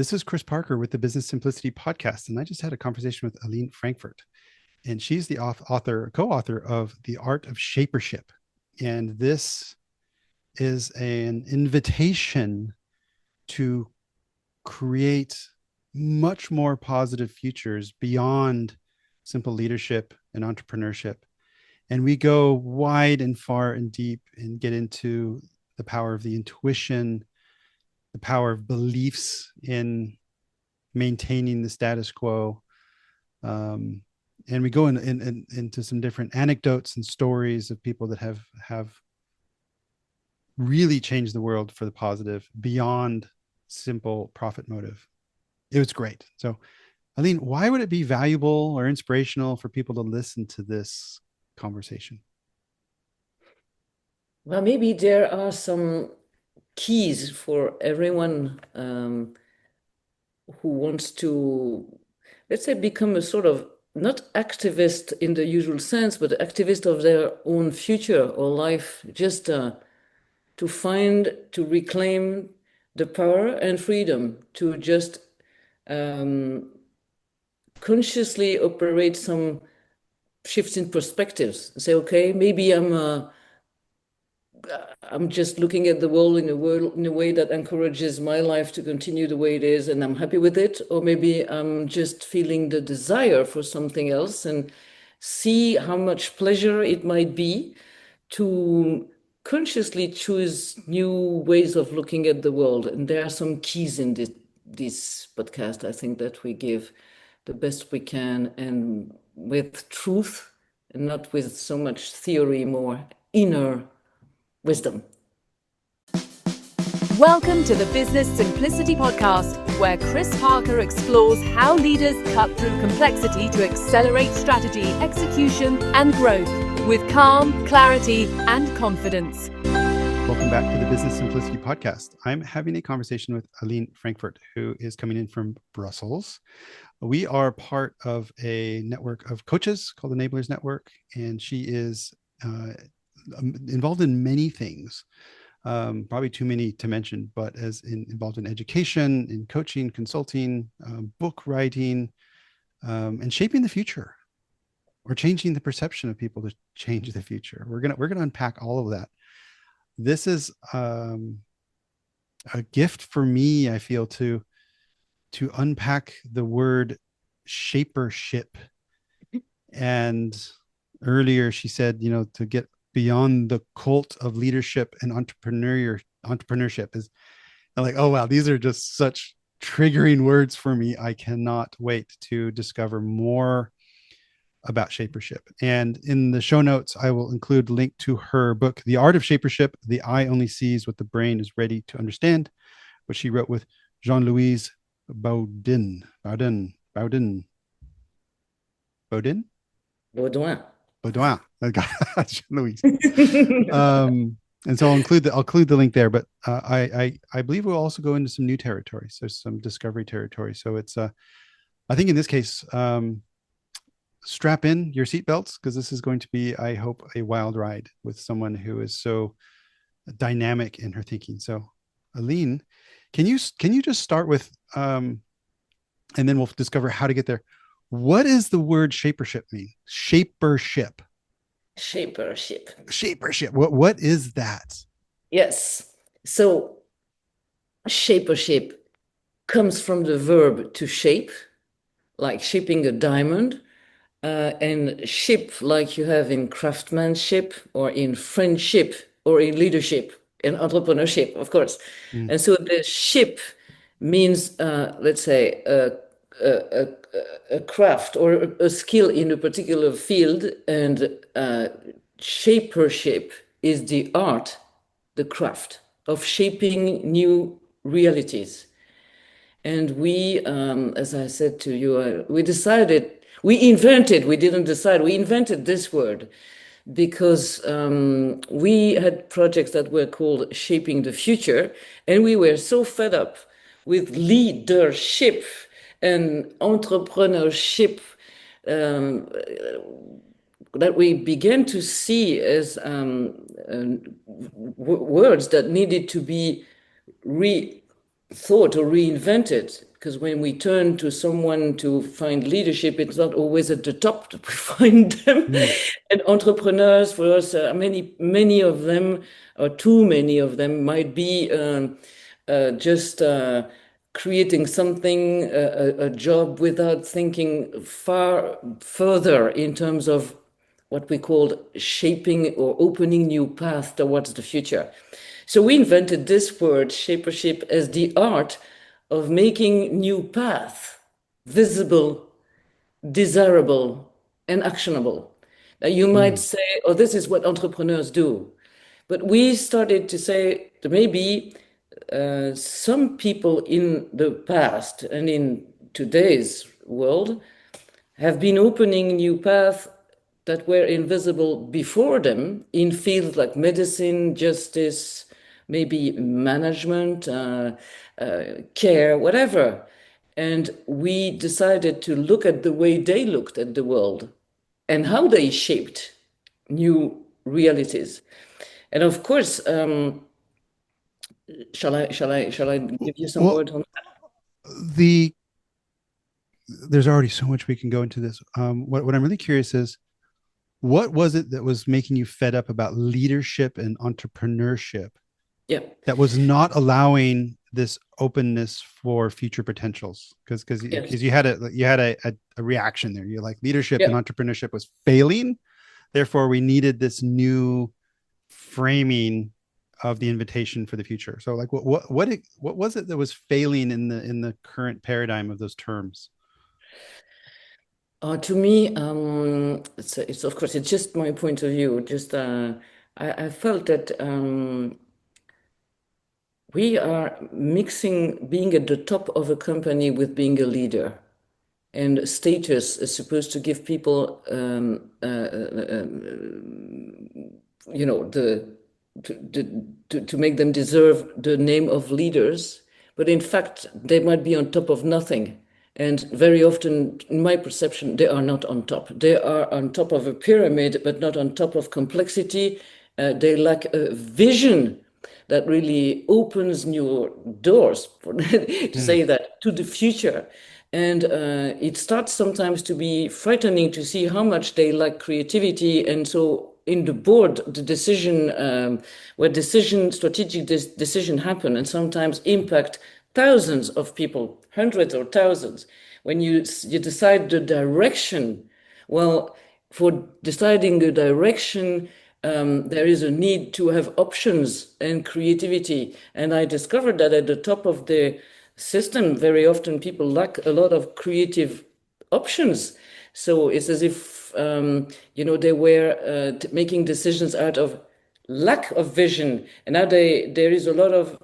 This is Chris Parker with the Business Simplicity Podcast, and I just had a conversation with Aline Frankfurt, and she's the co-author of The Art of Shapership. And this is an invitation to create much more positive futures beyond simple leadership and entrepreneurship. And we go wide and far and deep and get into the power of the intuition, the power of beliefs in maintaining the status quo. And we go into some different anecdotes and stories of people that have really changed the world for the positive beyond simple profit motive. It was great. So, Aline, why would it be valuable or inspirational for people to listen to this conversation? Well, maybe there are some keys for everyone who wants to, let's say, become a sort of not activist in the usual sense, but activist of their own future or life, just to find, to reclaim the power and freedom to just consciously operate some shifts in perspectives. Say, okay, maybe I'm just looking at the world in a way that encourages my life to continue the way it is, and I'm happy with it. Or maybe I'm just feeling the desire for something else, and see how much pleasure it might be to consciously choose new ways of looking at the world. And there are some keys in this podcast, I think, that we give the best we can, and with truth, and not with so much theory, more inner wisdom. Welcome to the Business Simplicity Podcast, where Chris Parker explores how leaders cut through complexity to accelerate strategy, execution, and growth with calm, clarity, and confidence. Welcome back to the Business Simplicity Podcast. I'm having a conversation with Aline Frankfurt, who is coming in from Brussels. We are part of a network of coaches called the Enablers Network, and she is involved in many things, probably too many to mention, but involved in education, in coaching, consulting, book writing, and shaping the future, or changing the perception of people to change the future. We're gonna unpack all of that. This is a gift for me, I feel, to unpack the word shapership. And earlier she said, to get beyond the cult of leadership and entrepreneurship is, I'm like, oh wow, these are just such triggering words for me. I cannot wait to discover more about shapership. And in the show notes, I will include a link to her book, The Art of Shapership. The eye only sees what the brain is ready to understand, which she wrote with Jean-Louis Baudin. Baudin. Baudouin. Louise. And so I'll include the link there, but I believe we'll also go into some new territory, so some discovery territory. So it's I think in this case, strap in your seatbelts, because this is going to be, I hope, a wild ride with someone who is so dynamic in her thinking. So, Aline, can you just start with, and then we'll discover how to get there. What does the word shapership mean? Shapership. What is that? Yes. So shapership comes from the verb to shape, like shaping a diamond, and ship, like you have in craftsmanship or in friendship or in leadership and entrepreneurship, of course. And so the ship means, let's say, a craft or a skill in a particular field, and shapership is the art, the craft of shaping new realities. And we, as I said to you, we invented this word because we had projects that were called Shaping the Future, and we were so fed up with leadership and entrepreneurship that we began to see as words that needed to be thought or reinvented. Because when we turn to someone to find leadership, it's not always at the top that we find them. Mm. And entrepreneurs, for us, many of them, or too many of them, might be just creating something, a job, without thinking far further in terms of what we call shaping or opening new path towards the future. So we invented this word, shapership, as the art of making new path visible, desirable, and actionable. Now you might Mm. say, oh, this is what entrepreneurs do. But we started to say that maybe some people in the past and in today's world have been opening new paths that were invisible before them in fields like medicine, justice, maybe management, care, whatever. And we decided to look at the way they looked at the world and how they shaped new realities. And of course, shall I give you some Well, words on the there's already so much we can go into this. What I'm really curious is, what was it that was making you fed up about leadership and entrepreneurship yeah, that was not allowing this openness for future potentials? yes, Because you had a reaction there. You're like, leadership and yeah. entrepreneurship was failing, therefore we needed this new framing of the invitation for the future. So like, what was it that was failing in the current paradigm of those terms? To me, it's of course it's just my point of view. Just I felt that we are mixing being at the top of a company with being a leader, and status is supposed to give people, the to make them deserve the name of leaders, but in fact they might be on top of nothing. And very often, in my perception, they are not on top. They are on top of a pyramid, but not on top of complexity. They lack a vision that really opens new doors, to Mm. say that, to the future. And it starts sometimes to be frightening to see how much they lack creativity. And so in the board, the decision, where strategic decision happen and sometimes impact thousands of people, hundreds or thousands. When you decide the direction, well, for deciding the direction, there is a need to have options and creativity. And I discovered that at the top of the system, very often people lack a lot of creative options. So it's as if, they were making decisions out of lack of vision. And now there is a lot of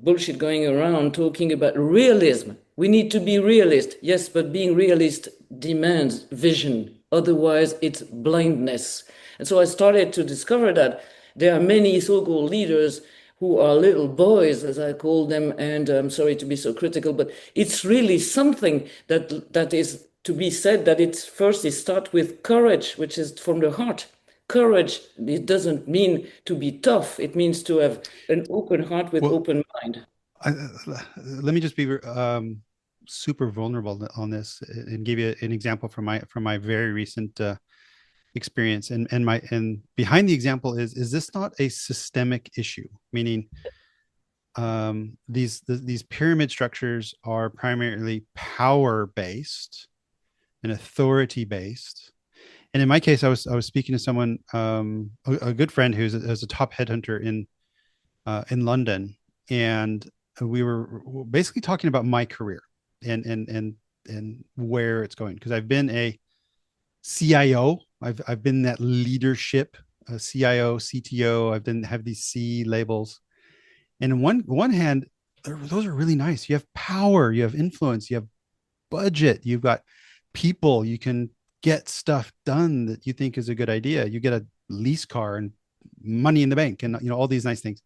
bullshit going around talking about realism. We need to be realist. Yes, but being realist demands vision. Otherwise, it's blindness. And so I started to discover that there are many so-called leaders who are little boys, as I call them, and I'm sorry to be so critical, but it's really something that is to be said, that it's first it starts with courage, which is from the heart. Courage, it doesn't mean to be tough. It means to have an open heart with Well, open mind. I, let me just be super vulnerable on this and give you an example from my very recent experience. And behind the example is this not a systemic issue? Meaning, these pyramid structures are primarily power based and authority based. And in my case, I was speaking to someone, a good friend who's a top headhunter in London, and we were basically talking about my career and where it's going, because I've been a CIO, I've been that leadership, CIO, CTO. Have these C labels, and on one hand, those are really nice. You have power, you have influence, you have budget, you've got people, you can get stuff done that you think is a good idea. You get a lease car and money in the bank, and all these nice things.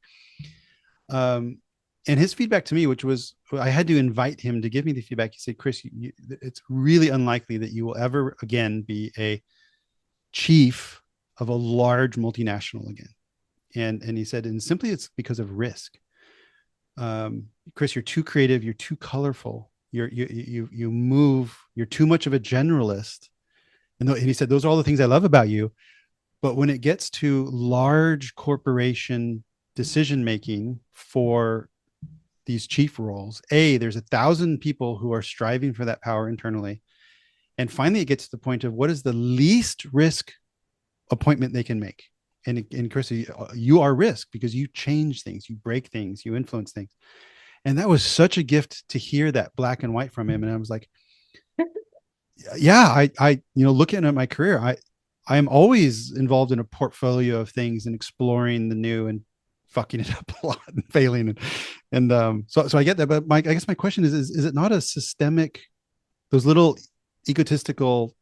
Um, and his feedback to me, which was, I had to invite him to give me the feedback. He said, Chris, it's really unlikely that you will ever again be a chief of a large multinational again. And he said, and simply it's because of risk. Chris, you're too creative, you're too colorful, you move, you're too much of a generalist. And he said, those are all the things I love about you. But when it gets to large corporation decision making for these chief roles, there's 1,000 people who are striving for that power internally. And finally, it gets to the point of what is the least risk appointment they can make. And Chris, you are risk because you change things, you break things, you influence things. And that was such a gift to hear that black and white from him. And I was like, yeah, looking at my career, I am always involved in a portfolio of things and exploring the new and fucking it up a lot and failing. So I get that. But I guess my question is it not a systemic, those little egotistical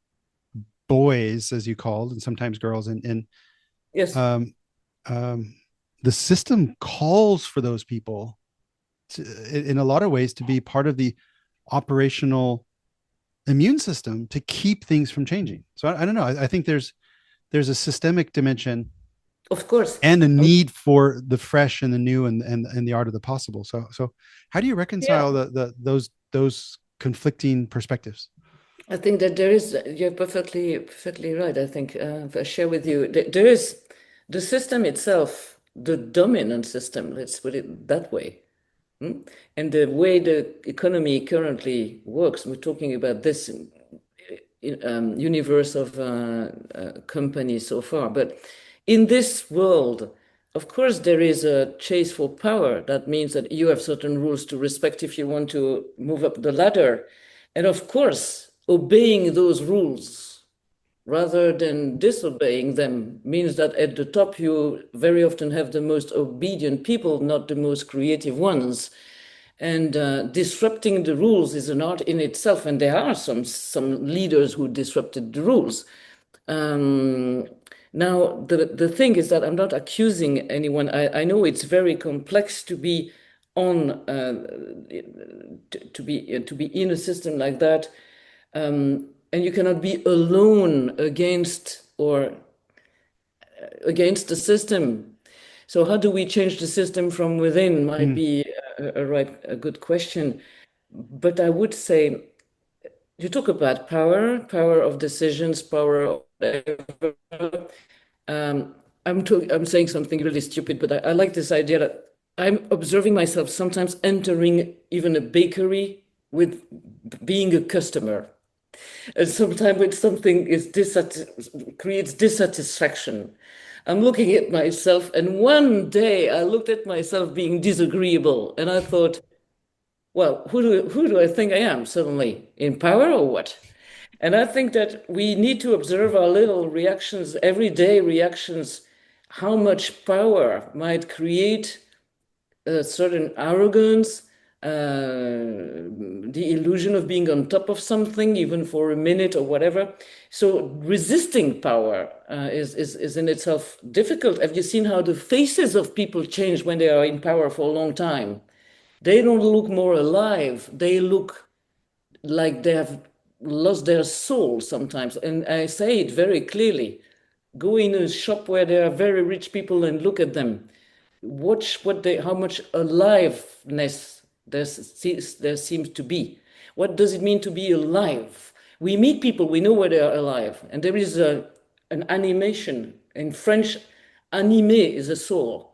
boys, as you called, and sometimes girls, and Yes, the system calls for those people in a lot of ways to be part of the operational immune system to keep things from changing. So I don't know. I think there's a systemic dimension, of course. and a need for the fresh and the new and the art of the possible. So how do you reconcile those conflicting perspectives? I think that you're perfectly right. I think I share with you, there is the system itself, the dominant system, let's put it that way. And the way the economy currently works, we're talking about this universe of companies so far. But in this world, of course, there is a chase for power. That means that you have certain rules to respect if you want to move up the ladder. And of course, obeying those rules rather than disobeying them means that at the top, you very often have the most obedient people, not the most creative ones. And disrupting the rules is an art in itself. And there are some leaders who disrupted the rules. Now, the thing is that I'm not accusing anyone. I know it's very complex to be on to be in a system like that, and you cannot be alone against the system. So how do we change the system from within? Might be a good question. But I would say, you talk about power of decisions, power of whatever. I'm saying something really stupid, but I like this idea that I'm observing myself sometimes entering even a bakery with being a customer. And sometimes when something creates dissatisfaction, I'm looking at myself, and one day I looked at myself being disagreeable, and I thought, well, who do I think I am suddenly? In power or what? And I think that we need to observe our little reactions, everyday reactions, how much power might create a certain arrogance, the illusion of being on top of something, even for a minute or whatever. So resisting power is in itself difficult. Have you seen how the faces of people change when they are in power for a long time? They don't look more alive. They look like they have lost their soul sometimes. And I say it very clearly. Go in a shop where there are very rich people and look at them. Watch how much aliveness there seems to be. What does it mean to be alive? We meet people, we know where they are alive. And there is an animation. In French, animé is a soul.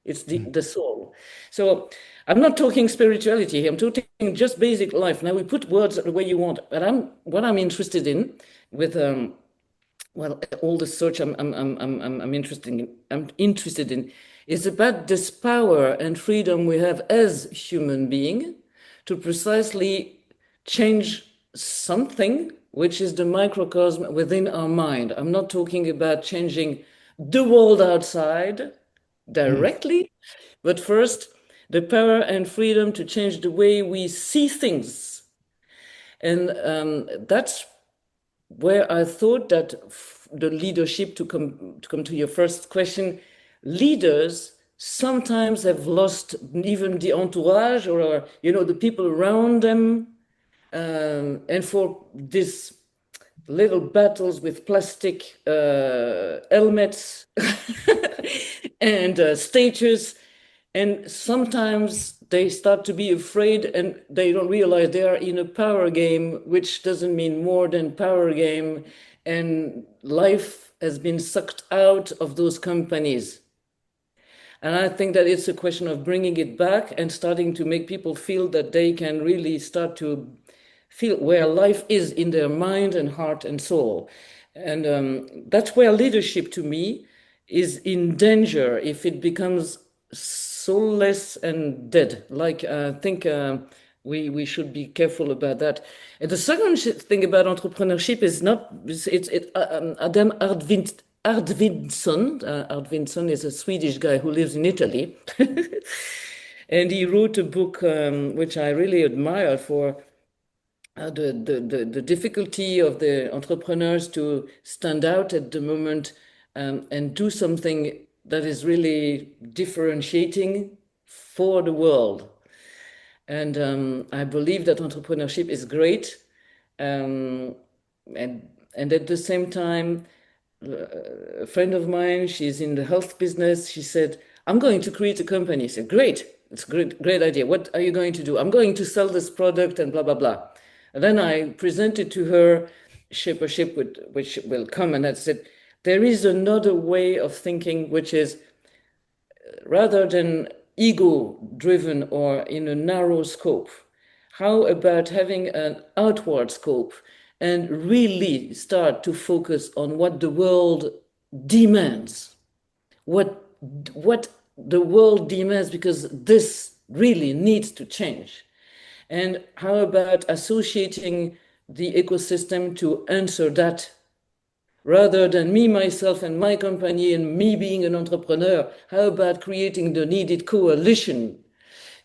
It's the soul. So I'm not talking spirituality here. I'm talking just basic life. Now we put words the way you want, but what I'm interested in with all the search I'm interested in is about this power and freedom we have as human being to precisely change something which is the microcosm within our mind. I'm not talking about changing the world outside directly, but first the power and freedom to change the way we see things. And that's where I thought that the leadership, to come to your first question, leaders sometimes have lost even the entourage or the people around them, and for these little battles with plastic helmets and stages. And sometimes they start to be afraid and they don't realize they are in a power game, which doesn't mean more than power game. And life has been sucked out of those companies. And I think that it's a question of bringing it back and starting to make people feel that they can really start to feel where life is in their mind and heart and soul. And that's where leadership to me is in danger if it becomes soulless and dead. Like, I think we should be careful about that. And the second thing about entrepreneurship is not, Adam Arvidsson. Arvidsson is a Swedish guy who lives in Italy. And he wrote a book which I really admire for the difficulty of the entrepreneurs to stand out at the moment and do something that is really differentiating for the world. And I believe that entrepreneurship is great. And at the same time, a friend of mine, she's in the health business. She said, I'm going to create a company. I said, great. It's a great idea. What are you going to do? I'm going to sell this product and blah, blah, blah. And then I presented to her Shapership, which will come. And I said, there is another way of thinking, which is rather than ego-driven or in a narrow scope, how about having an outward scope and really start to focus on what the world demands, what the world demands, because this really needs to change. And how about associating the ecosystem to answer that, rather than me, myself, and my company, and me being an entrepreneur? How about creating the needed coalition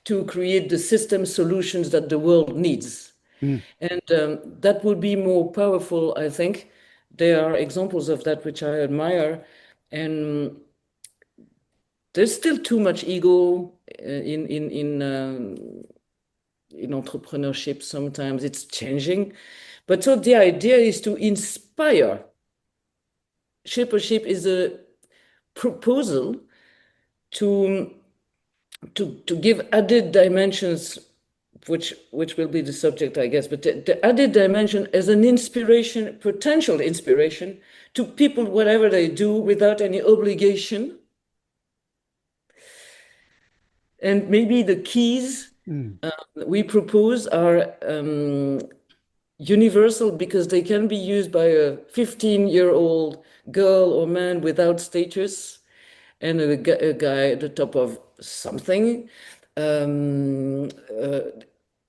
to create the system solutions that the world needs? And that would be more powerful, I think. There are examples of that which I admire. And there's still too much ego in entrepreneurship. Sometimes it's changing. But so the idea is to inspire. Shapership is a proposal to give added dimensions, which will be the subject, I guess, but the added dimension as an inspiration, potential inspiration to people, whatever they do, without any obligation. And maybe the keys we propose are universal, because they can be used by a 15-year-old girl or man without status and a guy at the top of something.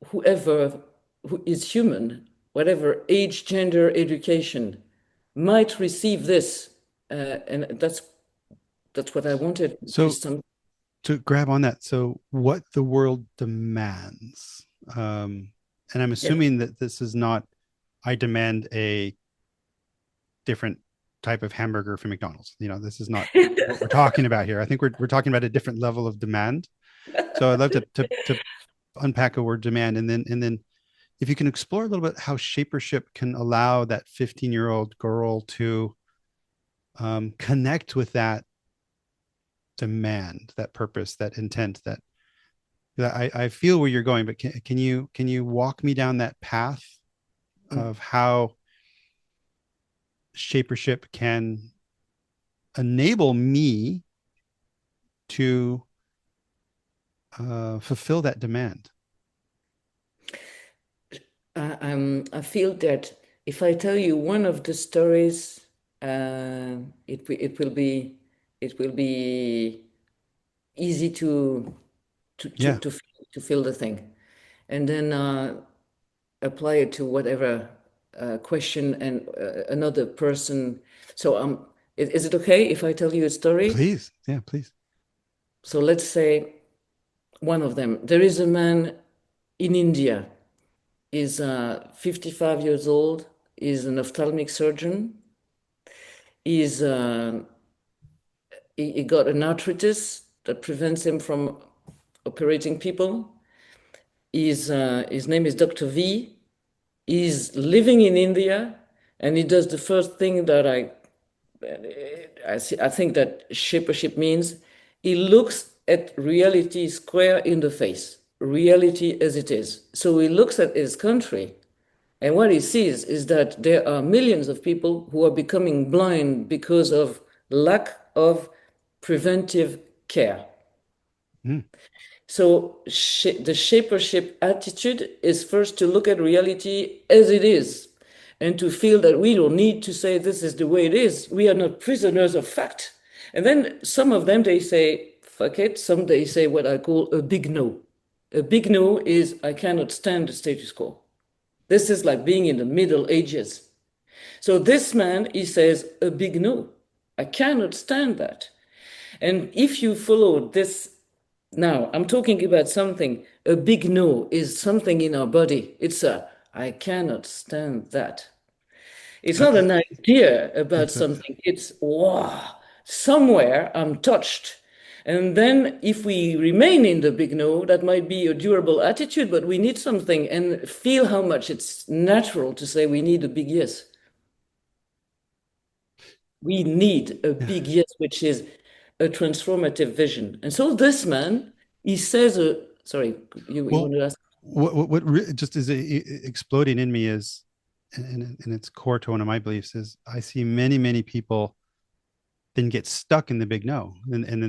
Whoever who is human, whatever age, gender, education, might receive this. And that's what I wanted. So to grab on that, so what the world demands, and I'm assuming that this is not, I demand a different type of hamburger from McDonald's. This is not what we're talking about here. I think we're talking about a different level of demand. So I'd love to unpack a word demand, and then if you can explore a little bit how Shapership can allow that 15-year-old girl to connect with that demand, that purpose, that intent. That I feel where you're going, but can you walk me down that path of how Shapership can enable me to fulfill that demand? I feel that if I tell you one of the stories, it will be easy to feel the thing, and then apply it to whatever question and another person. So is it okay if I tell you a story? Please. Yeah, please. So let's say one of them. There is a man in India. Is 55 years old. Is an ophthalmic surgeon. He got an arthritis that prevents him from operating people. His name is Dr. V. He's living in India, and he does the first thing that I think that Shapership means. He looks at reality square in the face. reality as it is. So he looks at his country, and what he sees is that there are millions of people who are becoming blind because of lack of preventive care. Mm. So the shapership attitude is first to look at reality as it is and to feel that we don't need to say this is the way it is. We are not prisoners of fact. And then some of them, they say, fuck it. Some they say what I call a big no. A big no is I cannot stand the status quo. This is like being in the Middle Ages. So this man, he says a big no. I cannot stand that. And if you follow this, now I'm talking about something, a big no is something in our body. It's a, I cannot stand that. It's not an idea about something. It's, wow, somewhere I'm touched. And then if we remain in the big no, that might be a durable attitude, but we need something and feel how much it's natural to say we need a big yes. We need a big yes, which is a transformative vision. And so this man, he says, sorry, you want to ask? What just is exploding in me is, and it's core to one of my beliefs, is I see many people then get stuck in the big no, and then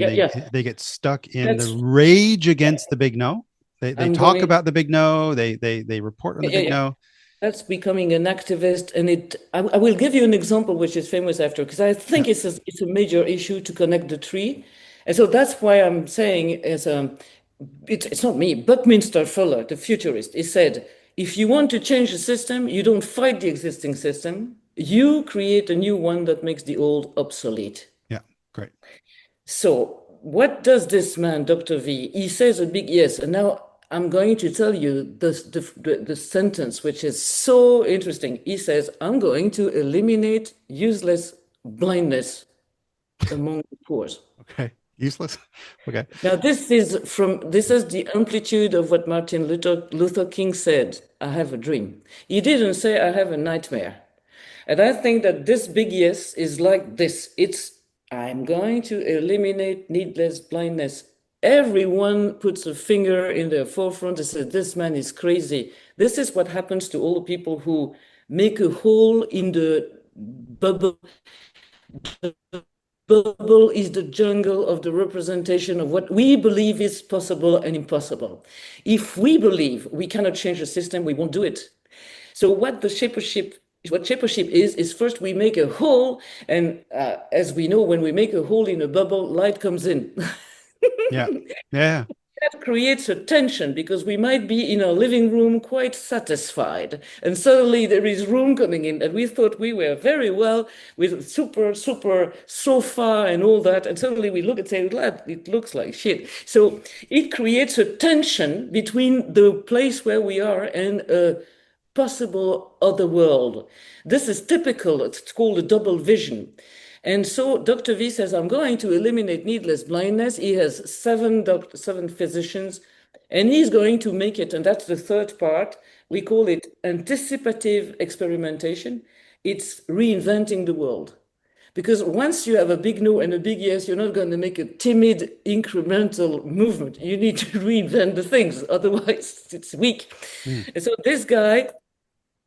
they get stuck in the rage against the big no. They talk about the big no, they report on the big no. That's becoming an activist, and I will give you an example which is famous after, because I think it's a major issue to connect the three, and so that's why I'm saying it's not me, Buckminster Fuller, the futurist. He said, if you want to change the system, you don't fight the existing system, you create a new one that makes the old obsolete. Yeah, great. So what does this man, Dr. V? He says a big yes, and now I'm going to tell you the sentence, which is so interesting. He says, I'm going to eliminate useless blindness among the poor. Okay, useless. Okay. Now, this is the amplitude of what Martin Luther King said, I have a dream. He didn't say, I have a nightmare. And I think that this big yes is like this. I'm going to eliminate needless blindness. Everyone puts a finger in their forefront and says, this man is crazy. This is what happens to all the people who make a hole in the bubble. The bubble is the jungle of the representation of what we believe is possible and impossible. If we believe we cannot change the system, we won't do it. So what shapership is first we make a hole, and as we know, when we make a hole in a bubble, light comes in. Yeah. That creates a tension because we might be in our living room quite satisfied, and suddenly there is room coming in, and we thought we were very well with super sofa and all that, and suddenly we look and say, it looks like shit. So it creates a tension between the place where we are and a possible other world. This is typical. It's called a double vision. And so Dr. V says, I'm going to eliminate needless blindness. He has seven physicians, and he's going to make it, and that's the third part. We call it anticipative experimentation. It's reinventing the world. Because once you have a big no and a big yes, you're not going to make a timid incremental movement. You need to reinvent the things, otherwise it's weak. And so this guy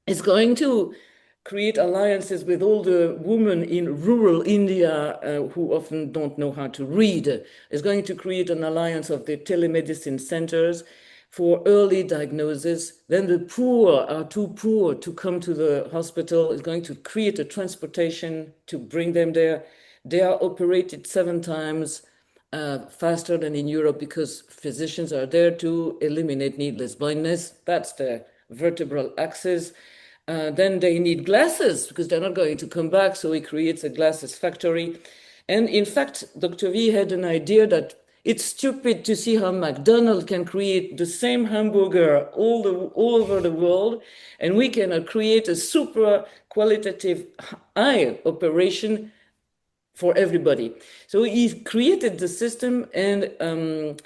is going to create alliances with all the women in rural India who often don't know how to read. Is going to create an alliance of the telemedicine centers for early diagnosis. Then the poor are too poor to come to the hospital. Is going to create a transportation to bring them there. They are operated 7 times faster than in Europe because physicians are there to eliminate needless blindness. That's the vertebral axis. Then they need glasses because they're not going to come back. So he creates a glasses factory. And in fact, Dr. V had an idea that it's stupid to see how McDonald's can create the same hamburger all over the world, and we cannot create a super qualitative eye operation for everybody. So he created the system, and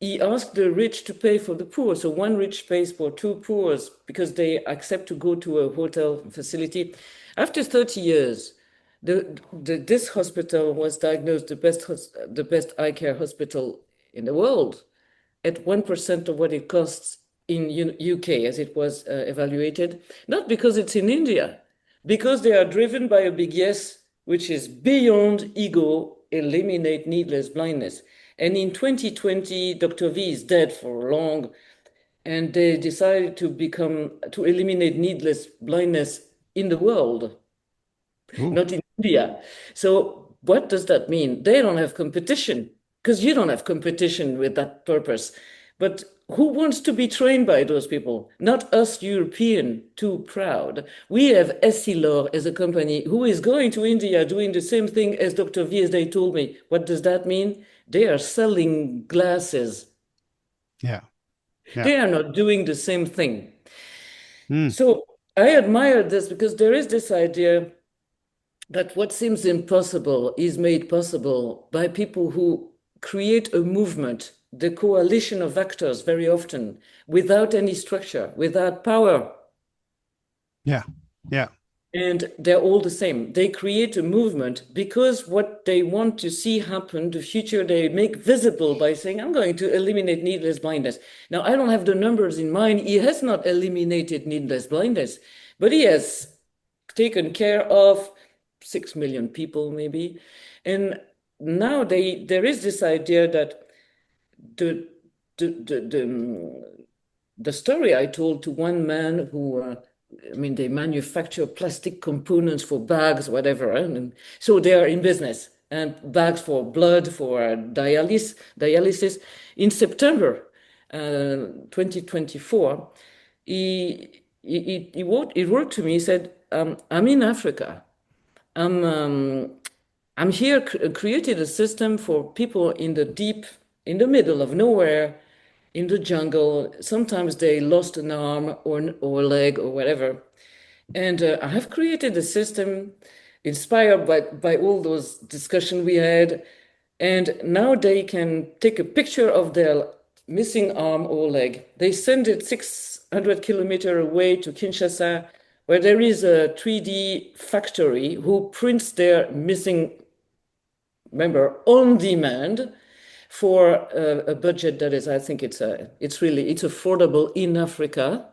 he asked the rich to pay for the poor. So one rich pays for 2 poor because they accept to go to a hotel facility. After 30 years, this hospital was diagnosed the best eye care hospital in the world. at 1% of what it costs in UK as it was evaluated, not because it's in India, because they are driven by a big yes, which is beyond ego, eliminate needless blindness. And in 2020, Dr. V is dead for long, and they decided to eliminate needless blindness in the world, Ooh. not in India. So what does that mean? They don't have competition, because you don't have competition with that purpose. But who wants to be trained by those people? Not us European, too proud. We have Essilor as a company who is going to India doing the same thing as Dr. V, as they told me. What does that mean? They are selling glasses. Yeah. Yeah. They are not doing the same thing. Mm. So I admire this because there is this idea that what seems impossible is made possible by people who create a movement, the coalition of actors very often, without any structure, without power. Yeah. Yeah. And they're all the same. They create a movement because what they want to see happen, the future they make visible by saying, I'm going to eliminate needless blindness. Now, I don't have the numbers in mind. He has not eliminated needless blindness, but he has taken care of 6 million people, maybe. And now there is this idea that the, the, the, the, the story I told to one man who, they manufacture plastic components for bags, whatever. And so they are in business, and bags for blood, for dialysis. In September 2024, he wrote to me, he said, I'm in Africa. I'm here, created a system for people in the middle of nowhere, in the jungle. Sometimes they lost an arm or a leg or whatever. And I have created a system inspired by all those discussions we had. And now they can take a picture of their missing arm or leg. They send it 600 kilometers away to Kinshasa, where there is a 3D factory who prints their missing member on demand for a budget that is, I think it's affordable in Africa,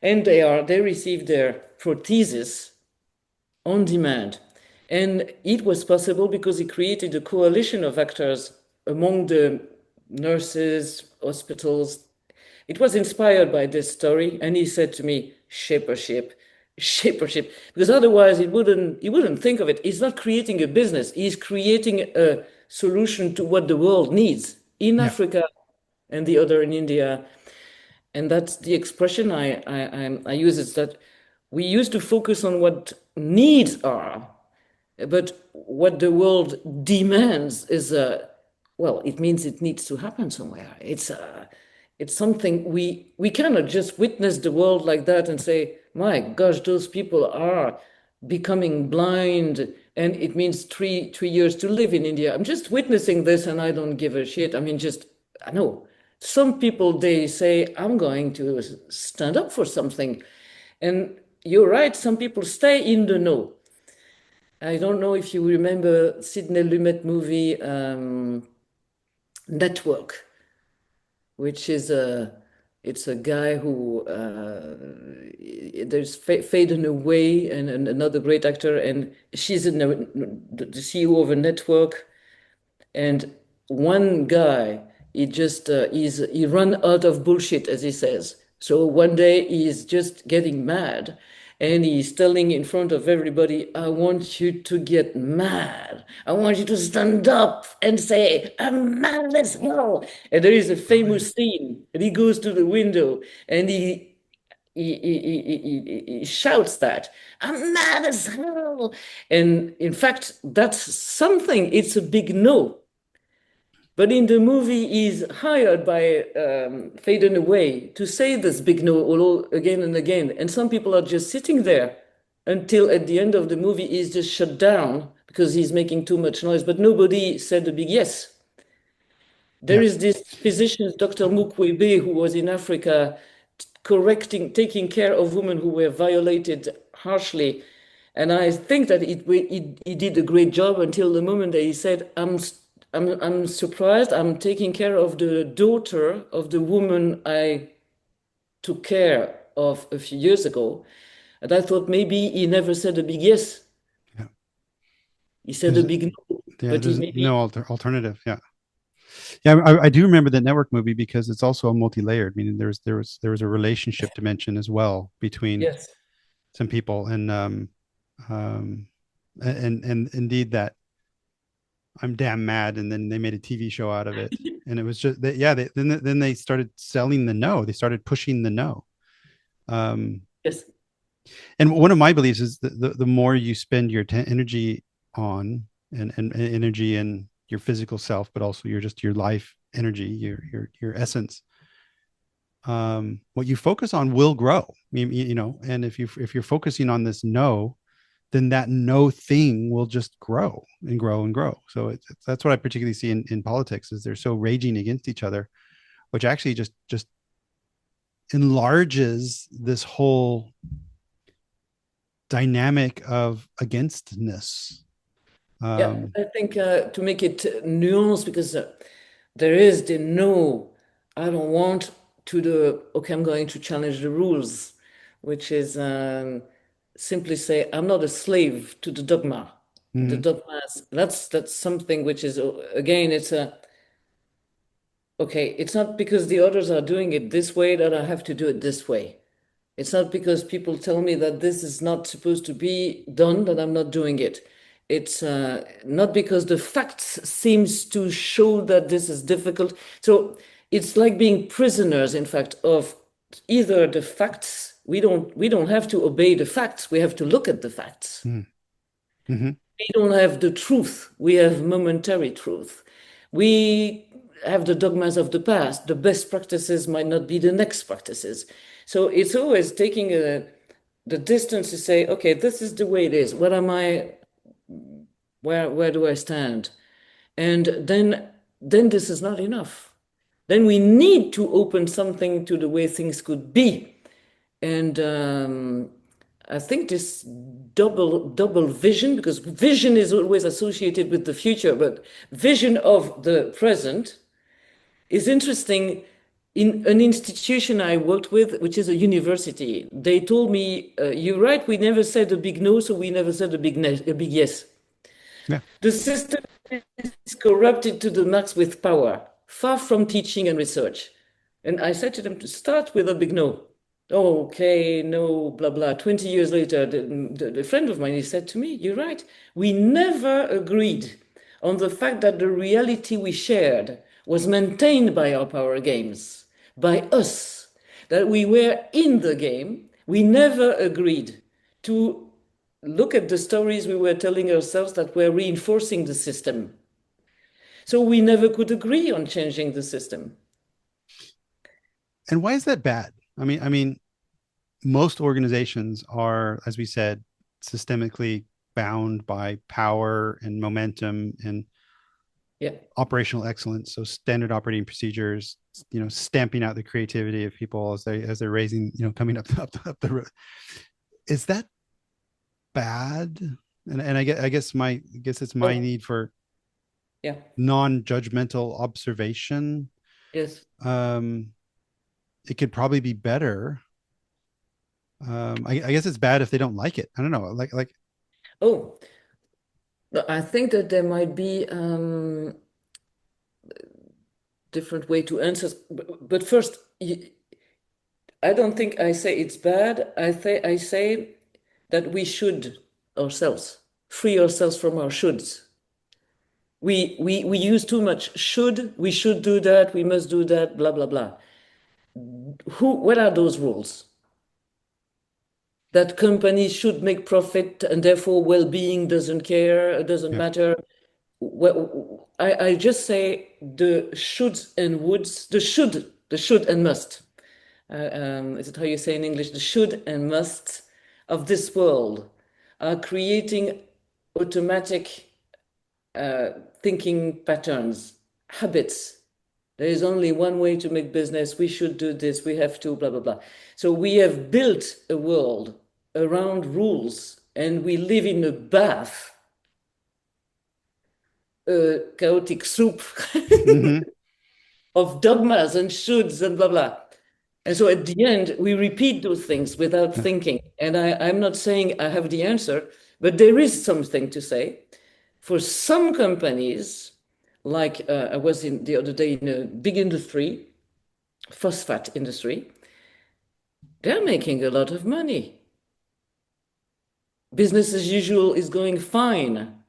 and they receive their prosthesis on demand. And it was possible because he created a coalition of actors among the nurses, hospitals. It was inspired by this story, and he said to me, Shapership, because otherwise he wouldn't think of it. He's not creating a business. He's creating a solution to what the world needs in Africa and the other in India. And that's the expression I use, is that we used to focus on what needs are, but what the world demands is it means it needs to happen somewhere. It's something we cannot just witness the world like that and say, my gosh, those people are becoming blind, and it means three years to live in India. I'm just witnessing this and I don't give a shit. I know some people, they say, I'm going to stand up for something. And you're right, some people stay in the know. I don't know if you remember Sidney Lumet movie, Network, which is it's a guy who there's Faden Away and another great actor, and she's the CEO of a network, and one guy, he run out of bullshit, as he says. So one day he's just getting mad, and he's telling in front of everybody, I want you to get mad. I want you to stand up and say, I'm mad as hell. And there is a famous scene, and he goes to the window and he shouts that, I'm mad as hell. And in fact, that's something, it's a big no. But in the movie, he's hired by Faden Away to say this big no all again and again. And some people are just sitting there until at the end of the movie, he's just shut down because he's making too much noise. But nobody said a big yes. There is this physician, Dr. Mukwege, who was in Africa taking care of women who were violated harshly. And I think that he did a great job until the moment that he said, I'm surprised. I'm taking care of the daughter of the woman I took care of a few years ago. And I thought maybe he never said a big yes. Yeah. He said a big no, Yeah, but he there's maybe, no alternative. Yeah. Yeah, I do remember the network movie because it's also a multi-layered, meaning there was a relationship dimension as well between yes, some people, um and indeed that I'm damn mad, and then they made a TV show out of it, and it was just that, yeah, then they started selling the no, they started pushing the no. um yes, and one of my beliefs is that the more you spend your energy on, and energy and your physical self, but also your life energy, your essence, what you focus on will grow. And if you're focusing on this no, then that no thing will just grow and grow and grow. So that's what I particularly see in politics, is they're so raging against each other, which actually just enlarges this whole dynamic of againstness. yeah. um I think to make it nuanced, because there is the no, I don't want, to the okay, I'm going to challenge the rules, which is simply say I'm not a slave to the dogma. The mhm, dogmas, that's something which is again, it's a okay, it's not because the others are doing it this way that I have to do it this way. It's not because people tell me that this is not supposed to be done that I'm not doing it. It's not because the facts seems to show that this is difficult. So it's like being prisoners, in fact, of either the facts. We don't have to obey the facts. We have to look at the facts. mhm, mhm. We don't have the truth. We have momentary truth. We have the dogmas of the past. The best practices might not be the next practices. So it's always taking the distance to say, okay, this is the way it is. What am I? Where do I stand? And then this is not enough. Then we need to open something to the way things could be. And I think this double vision, because vision is always associated with the future, but vision of the present is interesting. In an institution I worked with, which is a university, they told me, "You're right. We never said a big no, so we never said a big yes." Yeah. The system is corrupted to the max with power, far from teaching and research. And I said to them to start with a big no. Oh, okay, no, blah, blah. 20 years later, the friend of mine, he said to me, "You're right. We never agreed on the fact that the reality we shared was maintained by our power games, by us, that we were in the game. We never agreed to look at the stories we were telling ourselves that were reinforcing the system. So we never could agree on changing the system." And why is that bad? I mean, most organizations are, as we said, systemically bound by power and momentum and Yeah. operational excellence. So standard operating procedures, stamping out the creativity of people as they're raising, coming up the road. Is that bad? And I guess it's my Oh, need for yeah. non-judgmental observation. Yes. Um, it could probably be better. I guess it's bad if they don't like it. I don't know. Like Oh, I think that there might be different way to answer. But first, I don't think I say it's bad. I say that we should ourselves free ourselves from our shoulds. We use too much should. We should do that. We must do that. Blah blah blah. What are those rules? That companies should make profit and therefore well-being doesn't care, doesn't yeah, matter. Well, I just say the shoulds and woulds, the should and must. Is it how you say in English? The should and must of this world are creating automatic thinking patterns, habits. There is only one way to make business. We should do this. We have to, blah, blah, blah. So we have built a world around rules and we live in a bath chaotic soup Hmm. of dogmas and shoulds and blah, blah. And so at the end, we repeat those things without Yeah. thinking. And I'm not saying I have the answer, but there is something to say. For some companies, like I was in the other day in a big industry, phosphate industry, they're making a lot of money. Business as usual is going fine,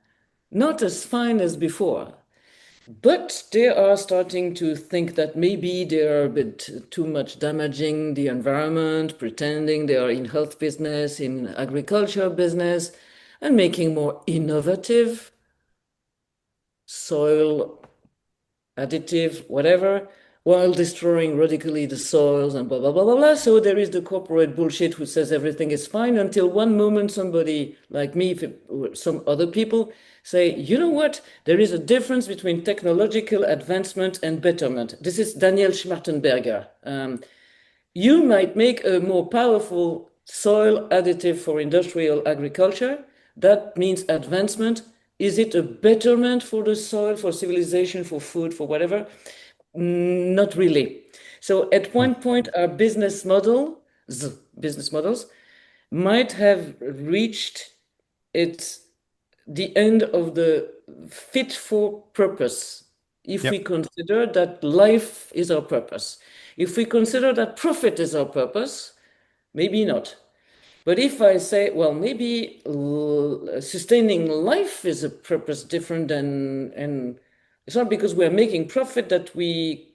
not as fine as before. But they are starting to think that maybe they are a bit too much damaging the environment, pretending they are in health business, in agriculture business, and making more innovative soil additive, whatever, while destroying radically the soils and blah, blah, blah, blah, blah. So there is the corporate bullshit who says everything is fine until one moment somebody like me, or some other people say, you know what? There is a difference between technological advancement and betterment. This is Daniel Schmartenberger. You might make a more powerful soil additive for industrial agriculture. That means advancement. Is it a betterment for the soil, for civilization, for food, for whatever? Not really. So at one point, our business models might have reached its the end of the fit for purpose if Yep. we consider that life is our purpose. If we consider that profit is our purpose, maybe not. But if I say, well, maybe sustaining life is a purpose different than, and it's not because we're making profit that we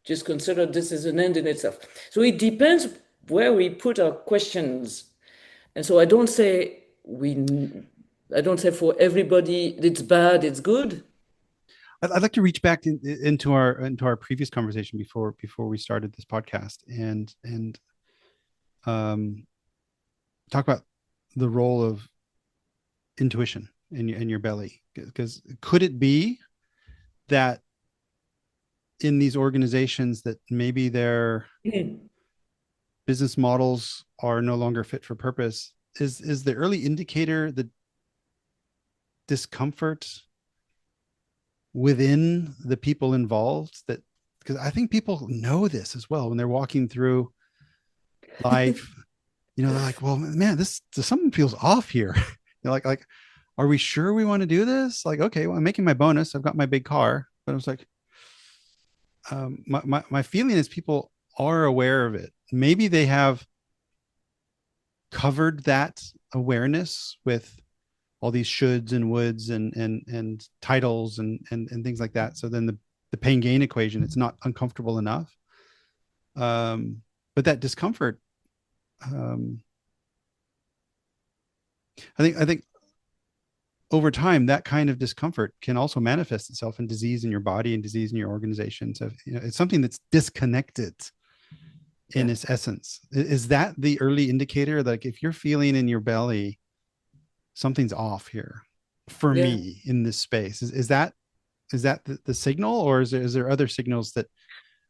just consider this as an end in itself. So it depends where we put our questions. And so I don't say for everybody it's bad, it's good. I'd like to reach back into our previous conversation before we started this podcast and um, talk about the role of intuition in your belly. Because could it be that in these organizations that maybe their business models are no longer fit for purpose? Is the early indicator the discomfort within the people involved? That because I think people know this as well when they're walking through life. They're like, well, man, this something feels off here. They're like, are we sure we want to do this? Like, okay, well, I'm making my bonus. I've got my big car, but I was like, my feeling is people are aware of it. Maybe they have covered that awareness with all these shoulds and woulds and titles and things like that. So then the pain gain equation, it's not uncomfortable enough. But that discomfort, I think over time, that kind of discomfort can also manifest itself in disease in your body and disease in your organization. So it's something that's disconnected in its essence. Is that the early indicator? Like if you're feeling in your belly, something's off here for me in this space. Is that the signal, or is there other signals that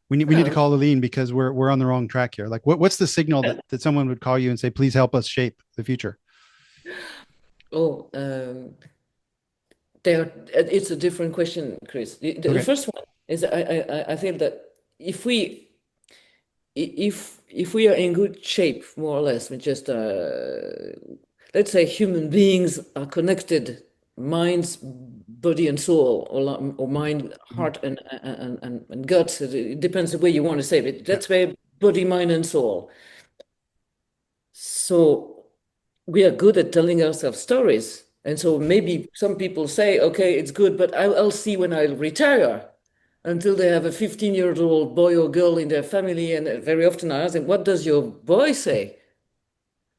we need to call Aline because we're on the wrong track here? Like what's the signal that someone would call you and say, please help us shape the future? Oh, it's a different question, Chris. The first one is I feel that if we are in good shape, more or less, we just let's say human beings are connected, minds, body and soul, or mind, heart and guts. It depends the way you want to say it. Let's say body, mind, and soul. So we are good at telling ourselves stories. And so maybe some people say, okay, it's good, but I'll see when I retire, until they have a 15-year-old boy or girl in their family. And very often I ask them, what does your boy say?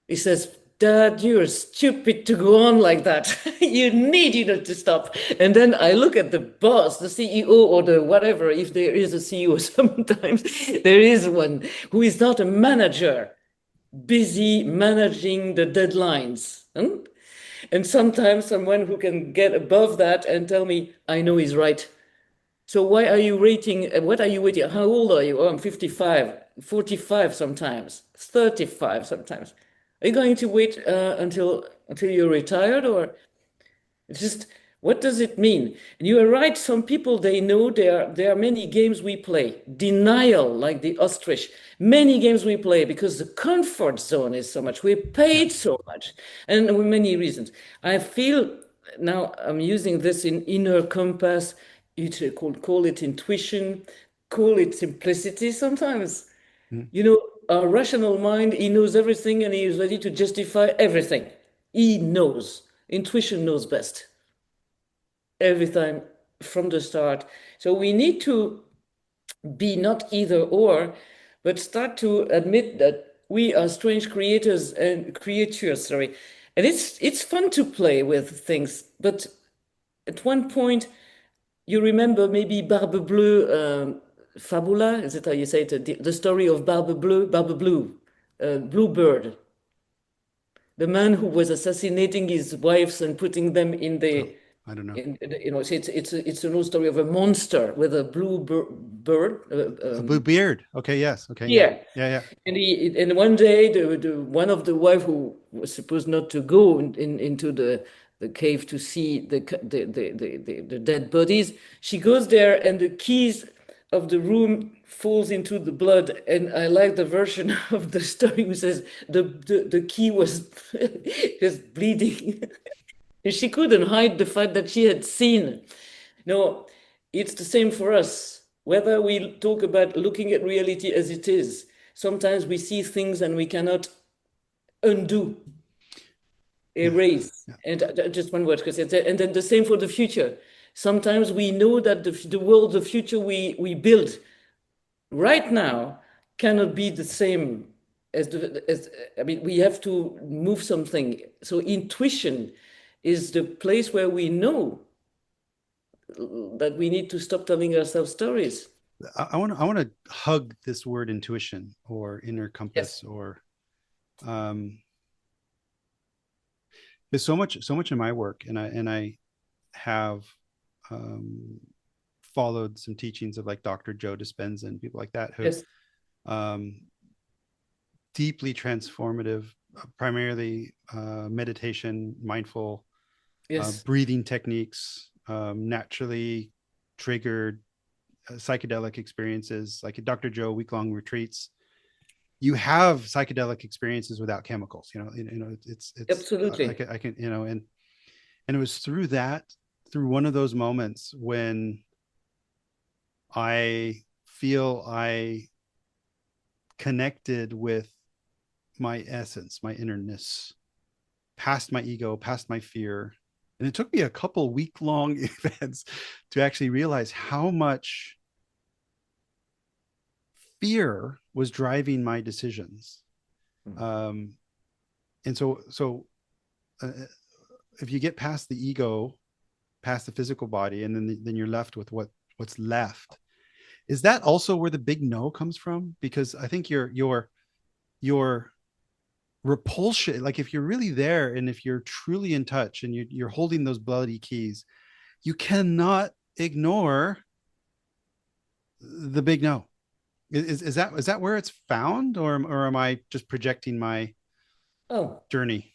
He says, Dad, you're stupid to go on like that. You need to stop. And then I look at the boss, the CEO or the whatever, if there is a CEO sometimes, there is one who is not a manager, busy managing the deadlines. And sometimes someone who can get above that and tell me, I know he's right. So why are you rating? What are you waiting? How old are you? Oh, I'm 55, 45 sometimes, 35 sometimes. Are you going to wait until you're retired, or it's just What does it mean? And you are right, some people, they know there are many games we play. Denial, like the ostrich. Many games we play because the comfort zone is so much. We paid so much. And with many reasons. I feel now I'm using this in inner compass. You could call it intuition, call it simplicity sometimes. Mm. You know, our rational mind, he knows everything and he is ready to justify everything. He knows. Intuition knows best every time from the start. So we need to be not either or, but start to admit that we are strange creators and creatures, sorry. And it's fun to play with things, but at one point, you remember maybe Barbe Bleue, Fabula, is it how you say it? The story of Barbe Blue, Bluebird, the man who was assassinating his wives and putting them in Oh, the I don't know. you know, it's an old story of a monster with a bird. A blue beard. Okay. Yes. Okay. Yeah. Yeah, Yeah. Yeah. and one day the one of the wife who was supposed not to go into the cave to see the dead bodies, she goes there and the keys of the room falls into the blood. And I like the version of the story who says the key was just bleeding. And she couldn't hide the fact that she had seen. No, it's the same for us. Whether we talk about looking at reality as it is, sometimes we see things and we cannot undo, erase. Yeah. And just one word, because and then the same for the future. Sometimes we know that the world, the future we build right now cannot be the same as I mean, we have to move something. So intuition is the place where we know that we need to stop telling ourselves stories. I want to hug this word intuition or inner compass. Yes. Or there's so much in my work, and I have followed some teachings of like Dr. Joe Dispenza and people like that who Yes. Deeply transformative, primarily meditation, mindful Yes. breathing techniques, naturally triggered psychedelic experiences, like at Dr. Joe week-long retreats. You have psychedelic experiences without chemicals. It's Absolutely. I can and it was through one of those moments when I feel I connected with my essence, my innerness, past my ego, past my fear. And it took me a couple week-long events to actually realize how much fear was driving my decisions. And so if you get past the ego, past the physical body, and then you're left with what's left. Is that also where the big no comes from? Because I think your repulsion, like if you're really there and if you're truly in touch and you're holding those bloody keys, you cannot ignore the big no. Is that where it's found, or am I just projecting my journey?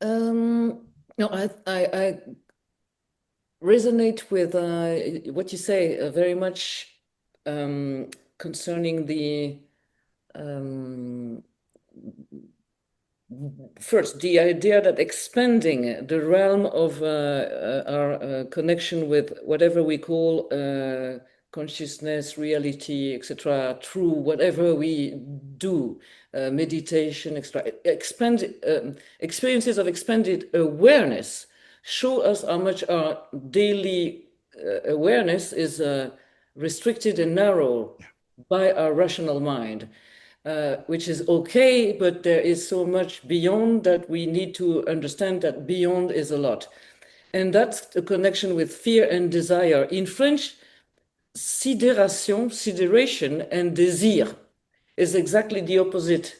No, I resonate with what you say very much concerning the first, the idea that expanding the realm of our connection with whatever we call consciousness, reality, etc., true, whatever we do, meditation, experiences of expanded awareness show us how much our daily awareness is restricted and narrow by our rational mind. Which is okay, but there is so much beyond that we need to understand that beyond is a lot. And that's the connection with fear and desire. In French, sidération and désir is exactly the opposite.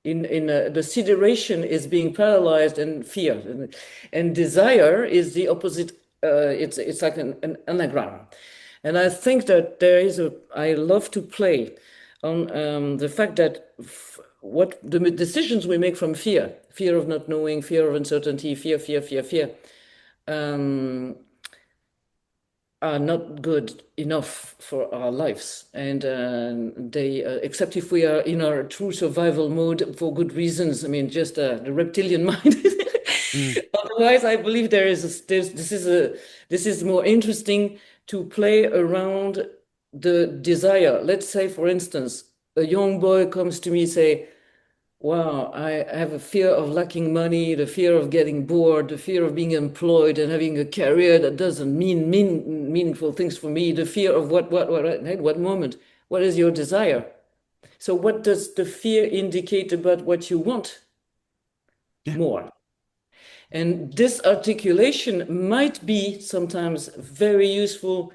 The sidération is being paralyzed and fear, and desire is the opposite. It's like an anagram. And I think that I love to play on the fact that what the decisions we make from fear of not knowing, fear of uncertainty, fear, are not good enough for our lives. And they, except if we are in our true survival mode for good reasons, I mean, just the reptilian mind. Otherwise, I believe this is more interesting to play around the desire. Let's say, for instance, a young boy comes to me, say, wow, I have a fear of lacking money, the fear of getting bored, the fear of being employed and having a career that doesn't mean meaningful things for me, the fear of what moment? What is your desire? So what does the fear indicate about what you want? Yeah. More. And this articulation might be sometimes very useful,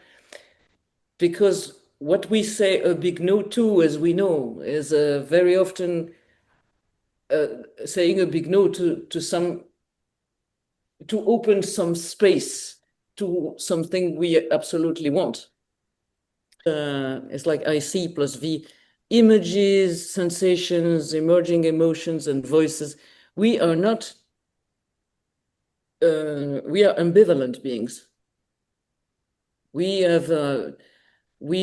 because what we say a big no to, as we know, is very often saying a big no to open some space to something we absolutely want. It's like IC plus V, images, sensations, emerging emotions, and voices. We are not, we are ambivalent beings. We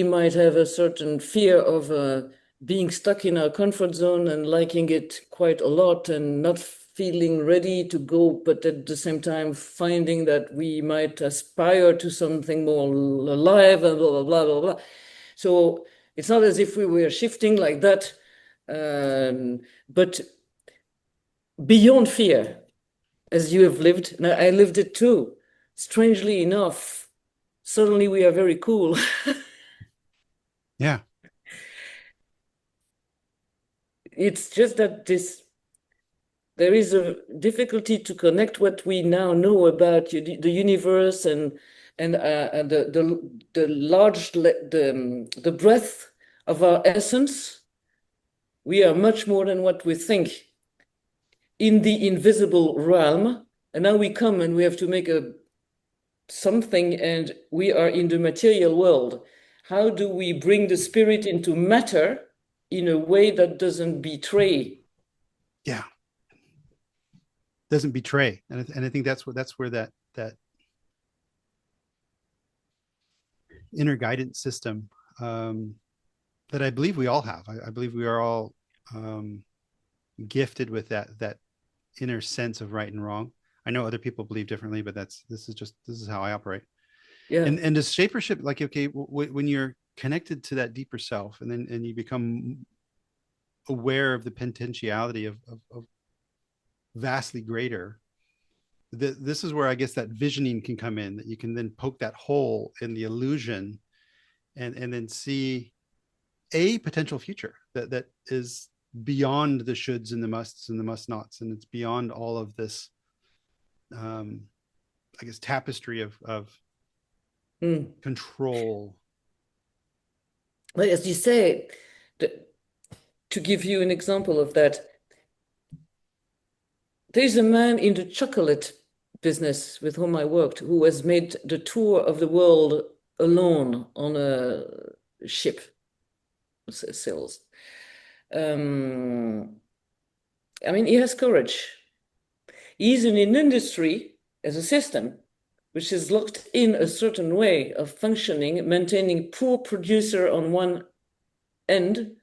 might have a certain fear of being stuck in our comfort zone and liking it quite a lot and not feeling ready to go, but at the same time finding that we might aspire to something more alive and blah, blah, blah, blah, blah. So it's not as if we were shifting like that, but beyond fear, as you have lived, and I lived it too, strangely enough, suddenly we are very cool. Yeah. It's just that there is a difficulty to connect what we now know about the universe and the large the breadth of our essence. We are much more than what we think in the invisible realm, and now we come and we have to make something, and we are in the material world. How do we bring the spirit into matter in a way that doesn't betray? Yeah. Doesn't betray. And I think that's where that inner guidance system that I believe we all have. I believe we are all gifted with that inner sense of right and wrong. I know other people believe differently, but this is how I operate. Yeah. And does shapership, like, okay, when you're connected to that deeper self, and you become aware of the potentiality of vastly greater, this is where I guess that visioning can come in, that you can then poke that hole in the illusion and then see a potential future that is beyond the shoulds and the musts and the must nots, and it's beyond all of this I guess tapestry of control. Well, as you say, to give you an example of that, there's a man in the chocolate business with whom I worked who has made the tour of the world alone on a ship, sails. I mean, he has courage. He's in an industry as a system which is locked in a certain way of functioning, maintaining poor producer on one end,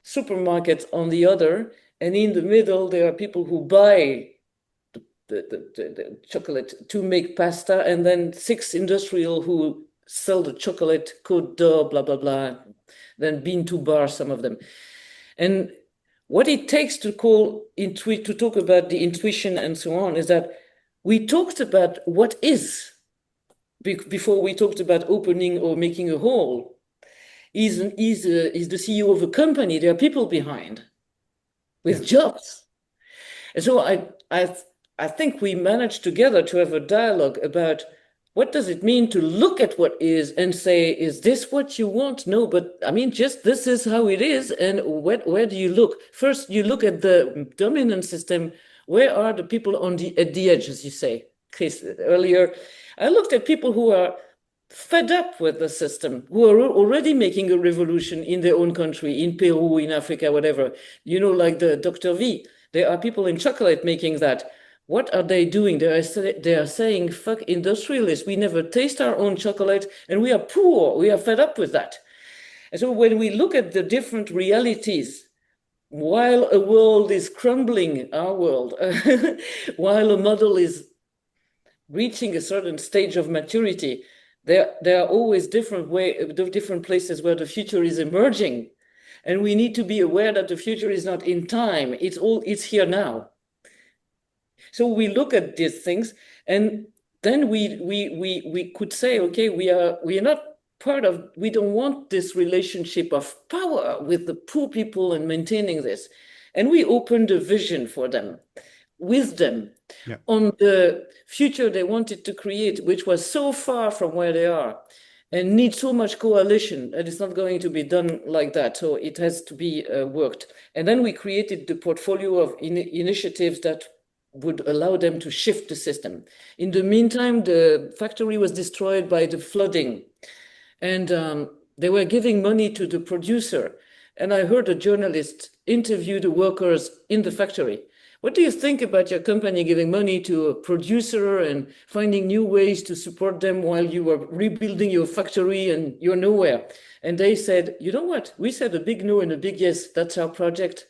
supermarkets on the other, and in the middle there are people who buy the chocolate to make pasta, and then 6 industrial who sell the chocolate, Côte d'Or, blah, blah, blah, then bean to bar, some of them. And what it takes to talk about the intuition and so on is that we talked about what is before we talked about opening or making a hole. He's the CEO of a company. There are people behind with jobs. And so I think we managed together to have a dialogue about what does it mean to look at what is and say, is this what you want? No, but I mean, just this is how it is. And where do you look? First, you look at the dominant system. Where are the people at the edge, as you say, Chris, earlier? I looked at people who are fed up with the system, who are already making a revolution in their own country, in Peru, in Africa, whatever. You know, like the Dr. V. There are people in chocolate making that. What are they doing? They are saying, fuck industrialists. We never taste our own chocolate and we are poor. We are fed up with that. And so when we look at the different realities, while a world is crumbling, our world, while a model is reaching a certain stage of maturity, there are always different places where the future is emerging. And we need to be aware that the future is not in time. It's here now. So we look at these things, and then we could say, okay, we are not we don't want this relationship of power with the poor people and maintaining this. And we opened a vision for them, with them, on the future they wanted to create, which was so far from where they are and needs so much coalition, and it's not going to be done like that. So it has to be worked. And then we created the portfolio of initiatives that would allow them to shift the system. In the meantime, the factory was destroyed by the flooding, and they were giving money to the producer. And I heard a journalist interview the workers in the factory. What do you think about your company giving money to a producer and finding new ways to support them while you were rebuilding your factory and you're nowhere? And they said, you know what? We said a big no and a big yes. That's our project.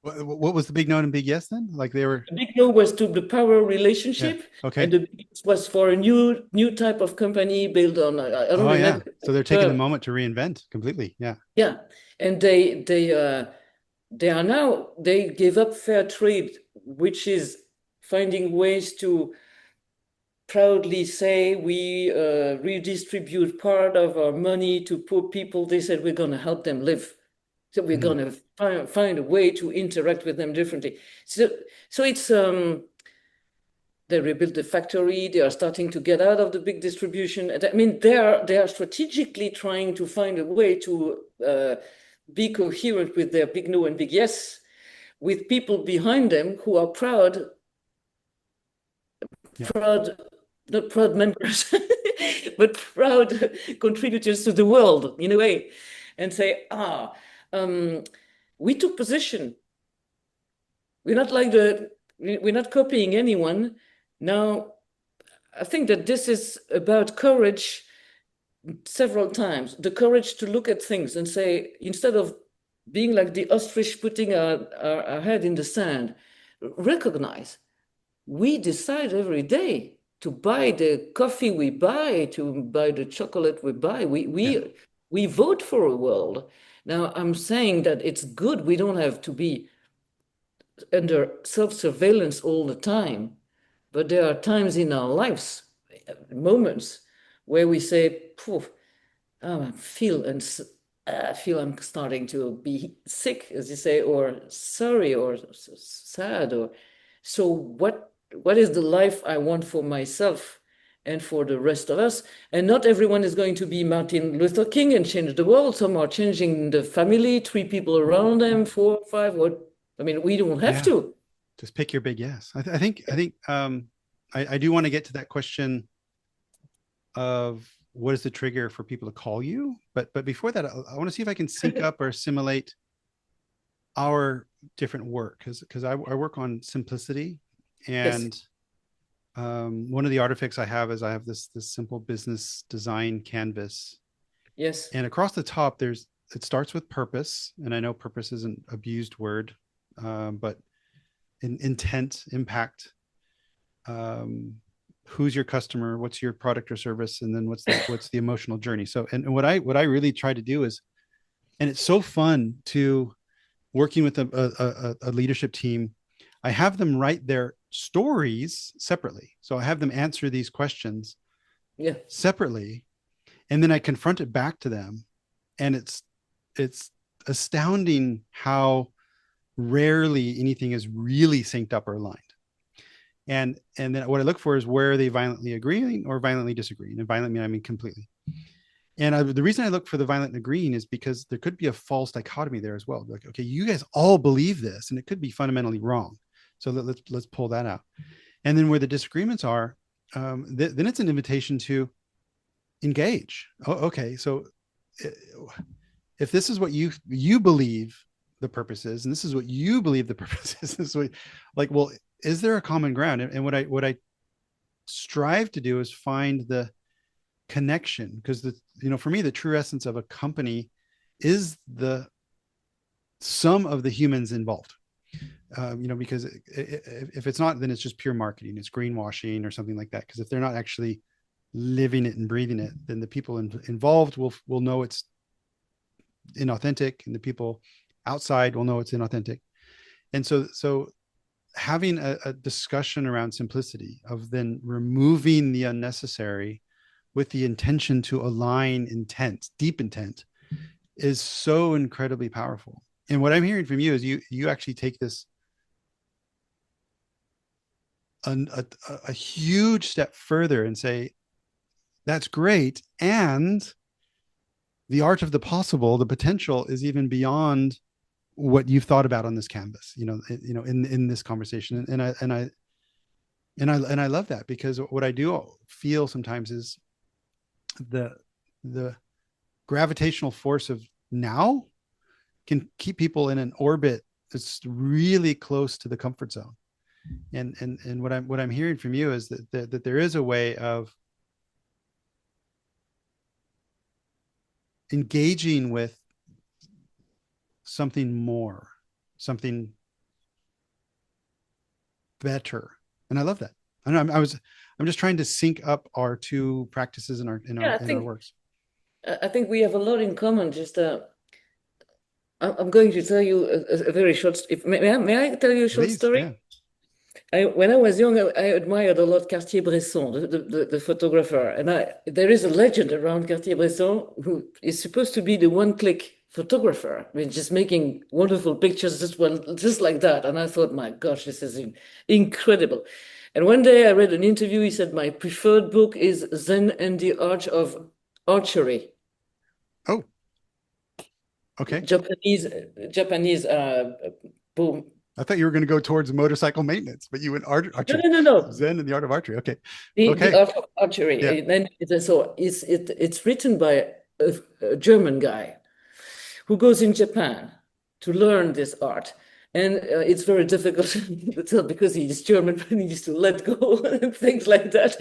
What was the big no and big yes then? Like they were. The big no was to the power relationship. Yeah. Okay. And the big yes was for a new type of company built on. I don't remember. Yeah. So they're taking the moment to reinvent completely. Yeah. Yeah, and they are now, they gave up fair trade, which is finding ways to proudly say we redistribute part of our money to poor people. They said we're going to help them live. So we're going to find a way to interact with them differently. So it's they rebuilt the factory. They are starting to get out of the big distribution. I mean, they are strategically trying to find a way to be coherent with their big no and big yes, with people behind them who are proud, not proud members, but proud contributors to the world in a way, and say, we took position. We're not copying anyone. Now, I think that this is about courage several times, the courage to look at things and say, instead of being like the ostrich putting our head in the sand, recognize we decide every day to buy the coffee we buy, to buy the chocolate we buy. We vote for a world. Now, I'm saying that it's good. We don't have to be under self-surveillance all the time, but there are times in our lives, moments, where we say, I feel I'm starting to be sick, as you say, or sorry, or sad, or so what is the life I want for myself and for the rest of us? And not everyone is going to be Martin Luther King and change the world. Some are changing the family, 3 people around them, 4, 5, we don't have to. Just pick your big yes. I think I do want to get to that question of what is the trigger for people to call you, but before that, I want to see if I can sync up or assimilate our different work, because I work on simplicity, and one of the artifacts I have is I have this simple business design canvas. Yes. And across the top, it starts with purpose, and I know purpose is an abused word, but intent, impact. Who's your customer, what's your product or service, and then what's the emotional journey. So, and what I really try to do is, and it's so fun to working with a leadership team, I have them write their stories separately. So I have them answer these questions separately, and then I confront it back to them. And it's astounding how rarely anything is really synced up or aligned. And then what I look for is where are they violently agreeing or violently disagreeing. And violently, I mean completely. And the reason I look for the violent agreeing is because there could be a false dichotomy there as well. Like, okay, you guys all believe this, and it could be fundamentally wrong. So let's pull that out. And then where the disagreements are, then it's an invitation to engage. Oh, okay, so if this is what you believe, the purpose is, and this is what you believe the purpose is. This is what, like, well, is there a common ground? And what I strive to do is find the connection, because for me, the true essence of a company is the sum of the humans involved. Because if it's not, then it's just pure marketing, it's greenwashing or something like that. Because if they're not actually living it and breathing it, then the people involved will know it's inauthentic, and the people outside will know it's inauthentic. And so having a discussion around simplicity, of then removing the unnecessary with the intention to align intent, deep intent, is so incredibly powerful. And what I'm hearing from you is you actually take this a huge step further and say, that's great. And the art of the possible, the potential, is even beyond what you've thought about on this canvas, in this conversation. And I love that, because what I do feel sometimes is the gravitational force of now can keep people in an orbit that's really close to the comfort zone. And what I'm hearing from you is that there is a way of engaging with something more, something better. And I love that. I'm just trying to sync up our two practices in our works. I think we have a lot in common. Just I'm going to tell you a very short. May I tell you a short story? Yeah. When I was young, I admired a lot Cartier-Bresson, the photographer. And there is a legend around Cartier-Bresson, who is supposed to be the one-click photographer. I mean, just making wonderful pictures just like that. And I thought, my gosh, this is incredible. And one day I read an interview. He said, my preferred book is Zen and the Art of Archery. Oh, okay. Japanese boom. I thought you were going to go towards motorcycle maintenance, but you went archery. No. Zen and the Art of Archery. Okay. The Art of Archery. Yeah. And then it's written by a German guy who goes in Japan to learn this art. And it's very difficult to tell, because he's German, but he needs to let go and things like that.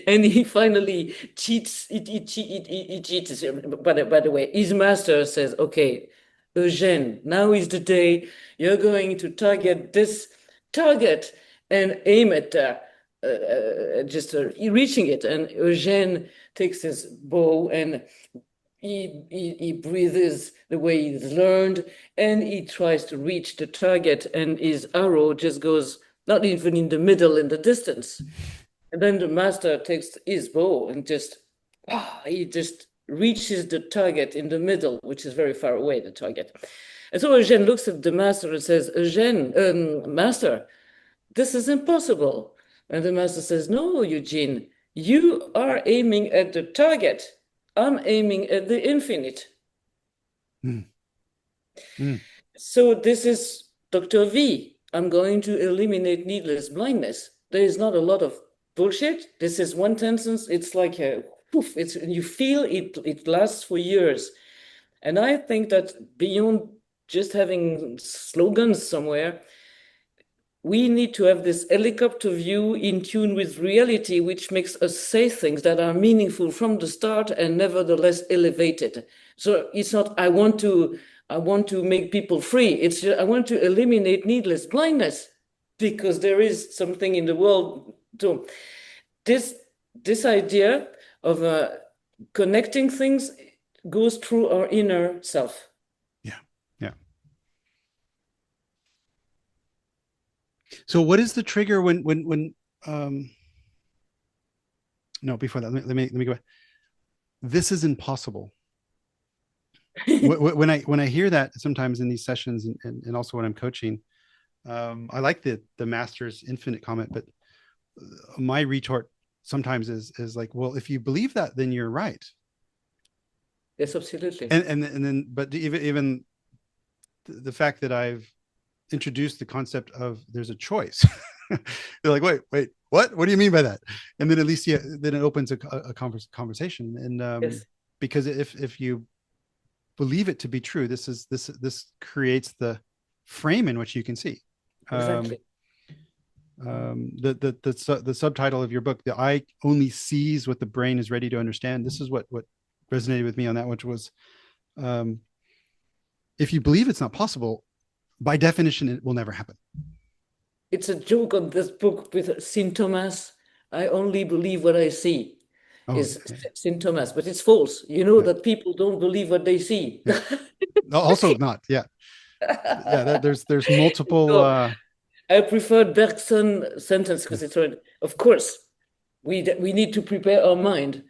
And he finally cheats. He cheats. By the way, his master says, okay, Eugène, now is the day you're going to target this target and aim at reaching it. And Eugène takes his bow and he breathes the way he's learned, and he tries to reach the target, and his arrow just goes not even in the middle, in the distance. And then the master takes his bow and he just reaches the target in the middle, which is very far away, the target. And so Eugène looks at the master and says, Eugène, master, this is impossible. And the master says, no, Eugene, you are aiming at the target. I'm aiming at the infinite. So this is Dr. V. I'm going to eliminate needless blindness. There is not a lot of bullshit. This is one sentence. It's like a poof. You feel it lasts for years. And I think that beyond just having slogans somewhere, we need to have this helicopter view in tune with reality, which makes us say things that are meaningful from the start and nevertheless elevated. So it's not, I want to make people free. It's just, I want to eliminate needless blindness, because there is something in the world. So this idea of connecting things goes through our inner self. Yeah. So what is the trigger when no, before that, let me go back. This is impossible. when I hear that sometimes in these sessions, and also when I'm coaching, I like the master's infinite comment, but my retort sometimes is like, well, if you believe that, then you're right. Yes, absolutely. And then, but even the fact that I've introduced the concept of there's a choice. They're like, wait, what do you mean by that? And then at least, yeah, then it opens a conversation. And yes. Because if you believe it to be true, this creates the frame in which you can see. Exactly. The subtitle of your book, the eye only sees what the brain is ready to understand. This is what resonated with me on that, which was, if you believe it's not possible, by definition, it will never happen. It's a joke on this book with St. Thomas. I only believe what I see. Is St. Thomas, but it's false. You know that people don't believe what they see. Yeah. Also not, there's multiple. So, I prefer Bergson's sentence because it's right. Of course, we need to prepare our mind,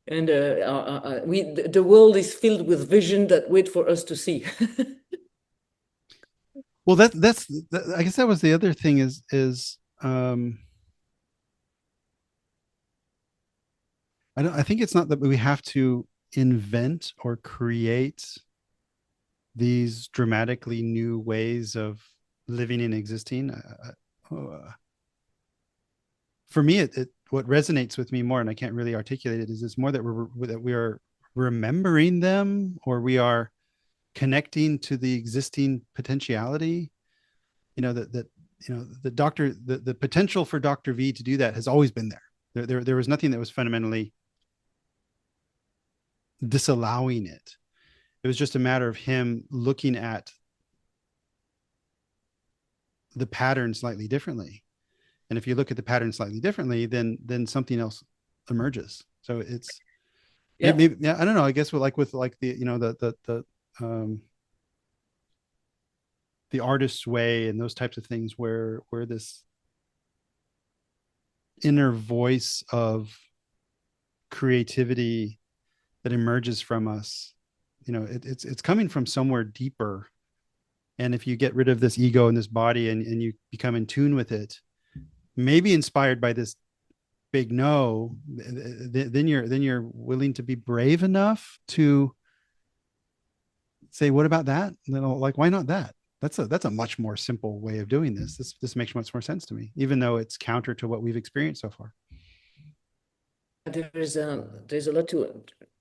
and the world is filled with vision that wait for us to see. Well, that's I guess that was the other thing is I think it's not that we have to invent or create these dramatically new ways of living and existing. For me, what resonates with me more, and I can't really articulate it, is it's more that we are remembering them, or we are connecting to the existing potentiality. The potential for Dr. V to do that has always been there. There was nothing that was fundamentally disallowing it. It was just a matter of him looking at the pattern slightly differently. And if you look at the pattern slightly differently, then something else emerges. So it's maybe, I don't know. I guess with the artist's way and those types of things, where this inner voice of creativity that emerges from us, it's coming from somewhere deeper. And if you get rid of this ego and this body, and you become in tune with it, maybe inspired by this big no, then you're willing to be brave enough to say, what about that? Like, why not that? That's a much more simple way of doing this. This makes much more sense to me, even though it's counter to what we've experienced so far. There's a lot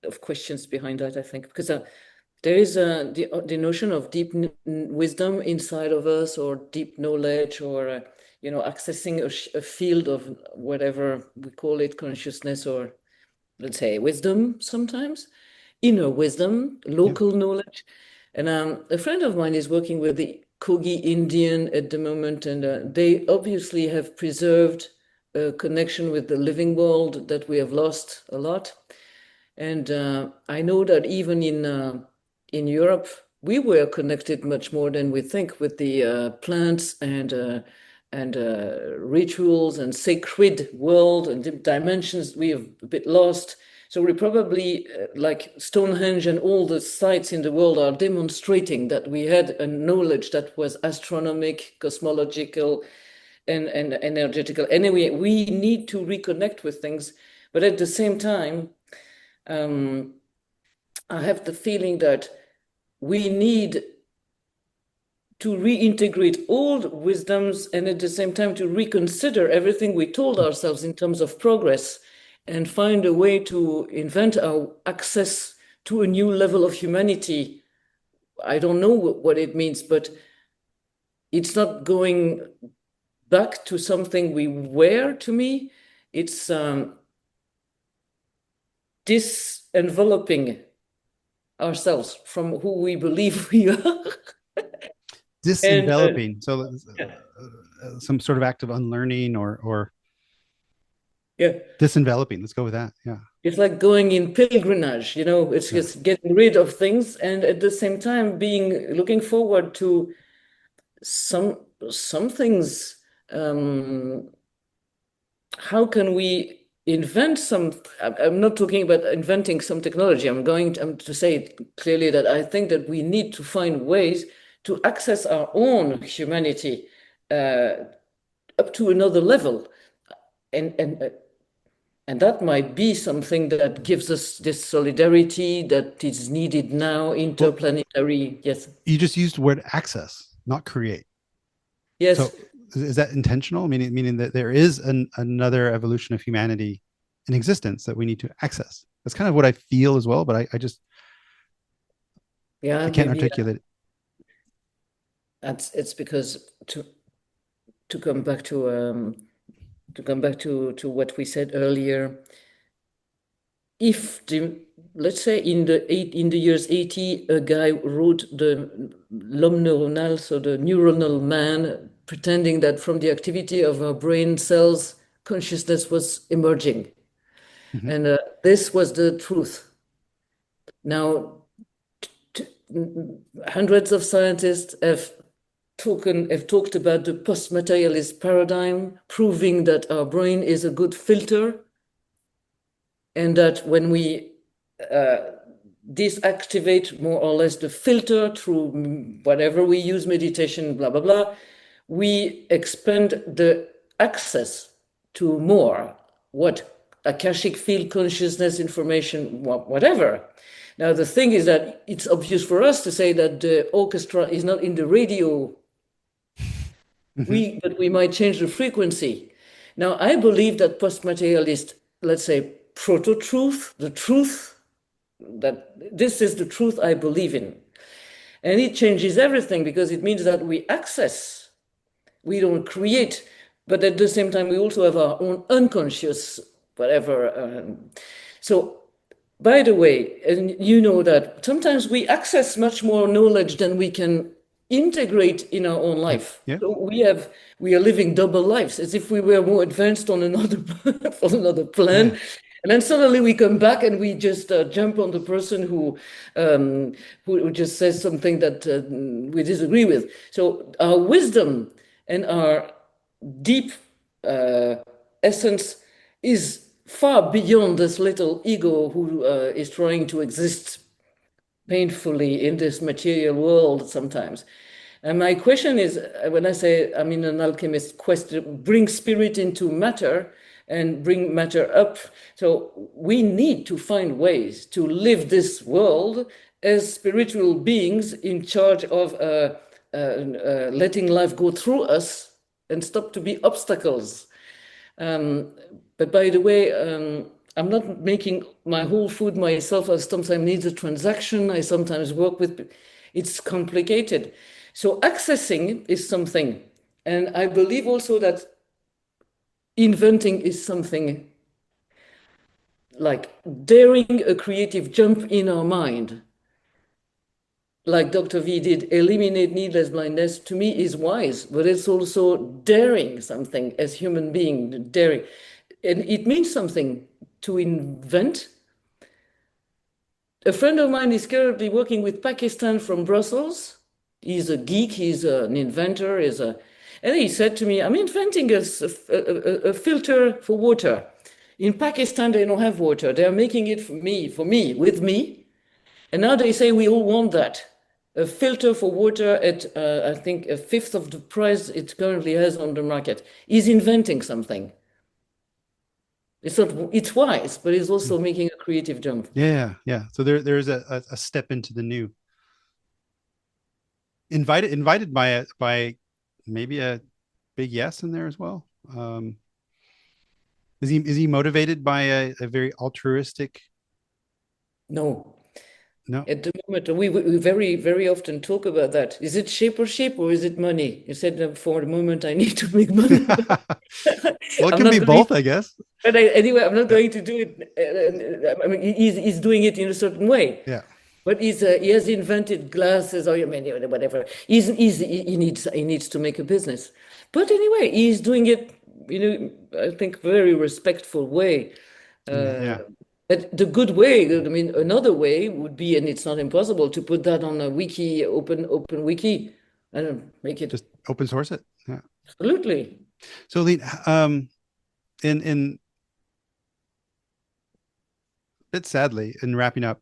of questions behind that, I think, because there is the notion of deep wisdom inside of us, or deep knowledge, or accessing a field of whatever we call it, consciousness, or let's say wisdom, sometimes inner wisdom, local knowledge. And a friend of mine is working with the Kogi Indian at the moment, and they obviously have preserved a connection with the living world that we have lost a lot. And I know that even in Europe, we were connected much more than we think with the plants and rituals and sacred world and dimensions we have a bit lost. So we probably, like Stonehenge and all the sites in the world, are demonstrating that we had a knowledge that was astronomic, cosmological, and energetical. Anyway, we need to reconnect with things. But at the same time, I have the feeling that we need to reintegrate old wisdoms, and at the same time to reconsider everything we told ourselves in terms of progress, and find a way to invent our access to a new level of humanity. I don't know what it means, but it's not going back to something we were, to me. It's disenveloping ourselves from who we believe we are. Disenveloping. Some sort of act of unlearning or disenveloping. Let's go with that. Yeah. It's like going in pilgrimage, it's just getting rid of things, and at the same time looking forward to some things. How can we invent some? I'm not talking about inventing some technology. I'm to say clearly that I think that we need to find ways to access our own humanity up to another level, and that might be something that gives us this solidarity that is needed now, interplanetary. Yes. You just used the word access, not create. Yes. So is that intentional? Meaning that there is another evolution of humanity in existence that we need to access. That's kind of what I feel as well, but I just I can't articulate it. it's because to come back to what we said earlier, if let's say in the years 80, a guy wrote the l'homme neuronal, so the neuronal man, pretending that from the activity of our brain cells, consciousness was emerging. Mhm. And this was the truth. Now, hundreds of scientists have talked about the post-materialist paradigm, proving that our brain is a good filter, and that when we deactivate more or less the filter through whatever we use, meditation, blah, blah, blah, we expand the access to more, what Akashic field consciousness information, whatever. Now, the thing is that it's obvious for us to say that the orchestra is not in the radio, but we might change the frequency. Now, I believe that post-materialist, let's say, proto-truth, the truth, that this is the truth I believe in. And it changes everything because it means that we access, we don't create, but at the same time, we also have our own unconscious, whatever. So, by the way, and you know that sometimes we access much more knowledge than we can integrate in our own life. Yeah. So we are living double lives, as if we were more advanced on another on another plan. Yeah. And then suddenly we come back and we just jump on the person who just says something that we disagree with. So our wisdom and our deep essence is far beyond this little ego who is trying to exist painfully in this material world sometimes. And my question is, when I say I'm in an alchemist quest to bring spirit into matter and bring matter up, so we need to find ways to live this world as spiritual beings in charge of letting life go through us and stop to be obstacles. But by the way, I'm not making my whole food myself. I sometimes need a transaction. I sometimes work with, it's complicated. So accessing is something. And I believe also that inventing is something, like daring a creative jump in our mind. Like Dr. V did, eliminate needless blindness, to me is wise, but it's also daring something as human being, daring. And it means something to invent. A friend of mine is currently working with Pakistan from Brussels. He's a geek, he's an inventor, and he said to me, I'm inventing a filter for water. In Pakistan, they don't have water. They're making it for me, with me. And now they say we all want that. A filter for water at, I think, a fifth of the price it currently has on the market. He's inventing something. It's wise, but it's also making a creative jump. Yeah. So there's a step into the new. Invited by maybe a big yes in there as well. Is he motivated by a very altruistic? No. No. At the moment, we very, very often talk about that. Is it shapership or is it money? You said for the moment I need to make money. Well, it can be both, I guess. But anyway, I'm not going to do it. I mean, he's doing it in a certain way. Yeah. But he has invented glasses or whatever. He needs to make a business. But anyway, he's doing it, I think, very respectful way. Yeah. But the good way, I mean, another way would be, and it's not impossible, to put that on a wiki, open wiki, and make it Just open source it. Yeah. Absolutely. So, Aline, in a bit sadly, in wrapping up,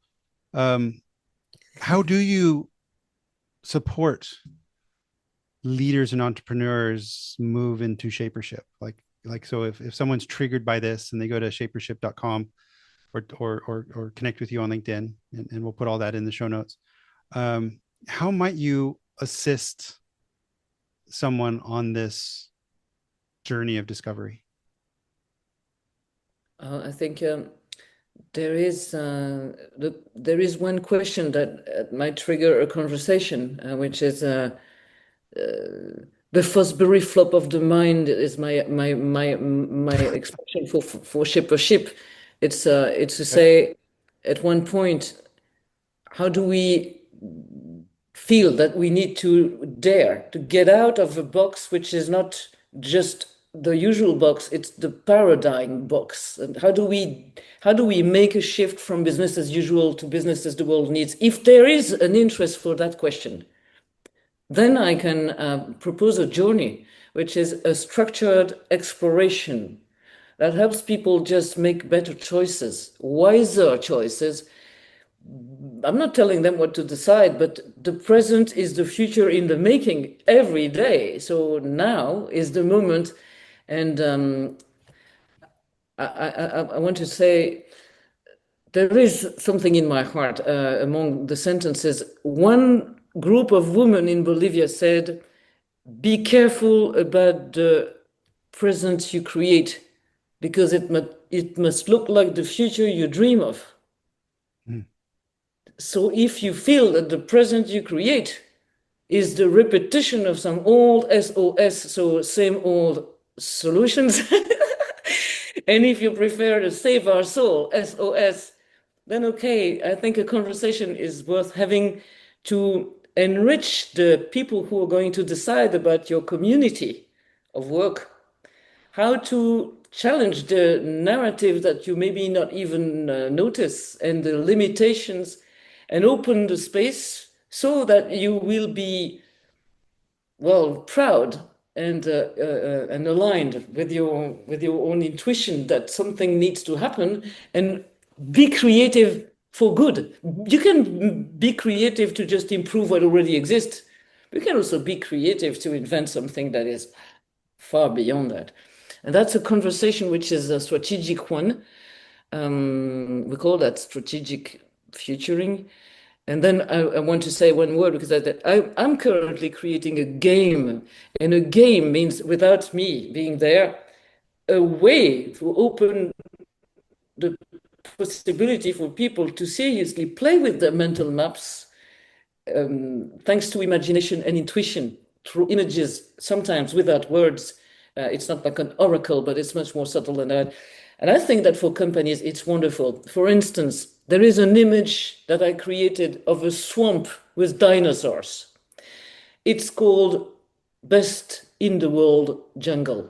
how do you support leaders and entrepreneurs move into Shapership? Like so if someone's triggered by this and they go to shapership.com or connect with you on LinkedIn, and we'll put all that in the show notes. How might you assist someone on this journey of discovery? I think there is one question that might trigger a conversation, which is the Fosbury flop of the mind is my expression for Shapership. It's to Okay. say, at one point, how do we feel that we need to dare to get out of a box which is not just the usual box, it's the paradigm box. And how do we make a shift from business as usual to business as the world needs? If there is an interest for that question, then I can propose a journey, which is a structured exploration that helps people just make better choices, wiser choices. I'm not telling them what to decide, but the present is the future in the making every day. So now is the moment. And I want to say there is something in my heart among the sentences. One group of women in Bolivia said, be careful about the present you create, because it must look like the future you dream of. Mm. So if you feel that the present you create is the repetition of some old SOS, so same old solutions, and if you prefer to save our soul, SOS, then okay, I think a conversation is worth having to enrich the people who are going to decide about your community of work, how to challenge the narrative that you maybe not even notice, and the limitations, and open the space so that you will be, well, proud and aligned with your own intuition that something needs to happen, and be creative for good. You can be creative to just improve what already exists. You can also be creative to invent something that is far beyond that. And that's a conversation which is a strategic one. We call that strategic futuring. And then I want to say one word, because I'm currently creating a game. And a game means, without me being there, a way to open the possibility for people to seriously play with their mental maps, thanks to imagination and intuition, through images, sometimes without words. It's not like an oracle, but it's much more subtle than that. And I think that for companies, it's wonderful. For instance, there is an image that I created of a swamp with dinosaurs. It's called Best in the World Jungle.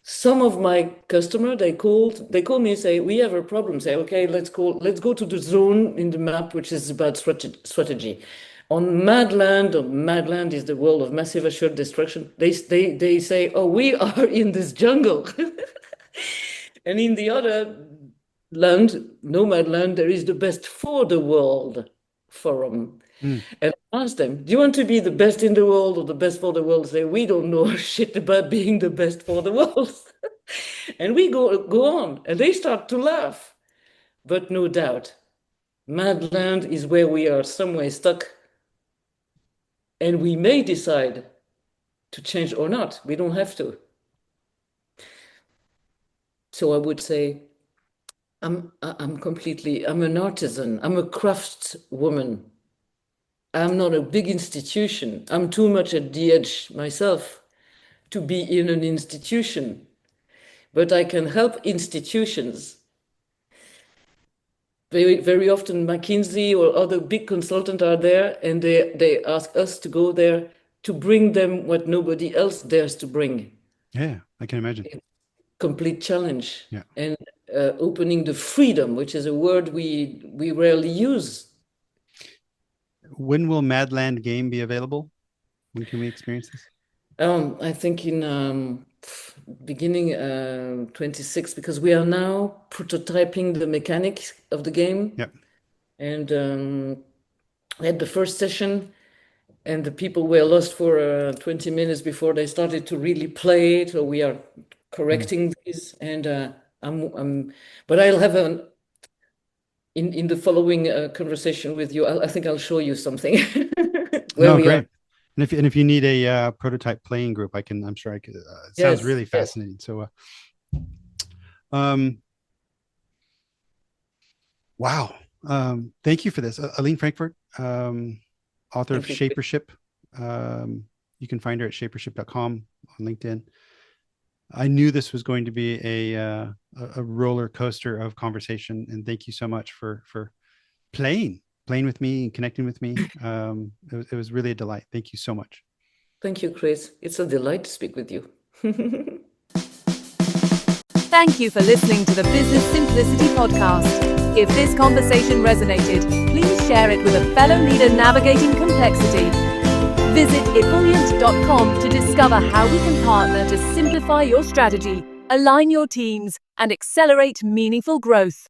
Some of my customers, they call me and say, we have a problem. Say, okay, let's go to the zone in the map, which is about strategy. On Madland, or Madland is the world of massive assured destruction. They say, oh, we are in this jungle. And in the other land, nomad land, there is the best for the world forum. Mm. And I asked them, do you want to be the best in the world or the best for the world? They say, we don't know shit about being the best for the world. And we go on, and they start to laugh. But no doubt, Madland is where we are somewhere stuck. And we may decide to change or not. We don't have to. So I would say, I'm an artisan. I'm a craftswoman. I'm not a big institution. I'm too much at the edge myself to be in an institution. But I can help institutions. Very, very often McKinsey or other big consultants are there, and they ask us to go there to bring them what nobody else dares to bring. Yeah, I can imagine. Complete challenge. Yeah. And opening the freedom, which is a word we rarely use. When will Madland game be available? When can we experience this? I think in beginning 26, because we are now prototyping the mechanics of the game. Yep. And we had the first session, and the people were lost for 20 minutes before they started to really play it. So we are correcting this, and but I'll have in the following conversation with you. I think I'll show you something. Where No, we great. are. And if you need a prototype playing group, I'm sure I could. It sounds Yes, really yes. fascinating. So, wow. Thank you for this, Aline Frankfurt, author of Thank you. Shapership. You can find her at shapership.com on LinkedIn. I knew this was going to be a roller coaster of conversation, and thank you so much for playing with me and connecting with me. It was really a delight. Thank you so much. Thank you, Chris. It's a delight to speak with you. Thank you for listening to the Business Simplicity podcast. If this conversation resonated, please share it with a fellow leader navigating complexity. Visit Ebullient.com to discover how we can partner to simplify your strategy, align your teams, and accelerate meaningful growth.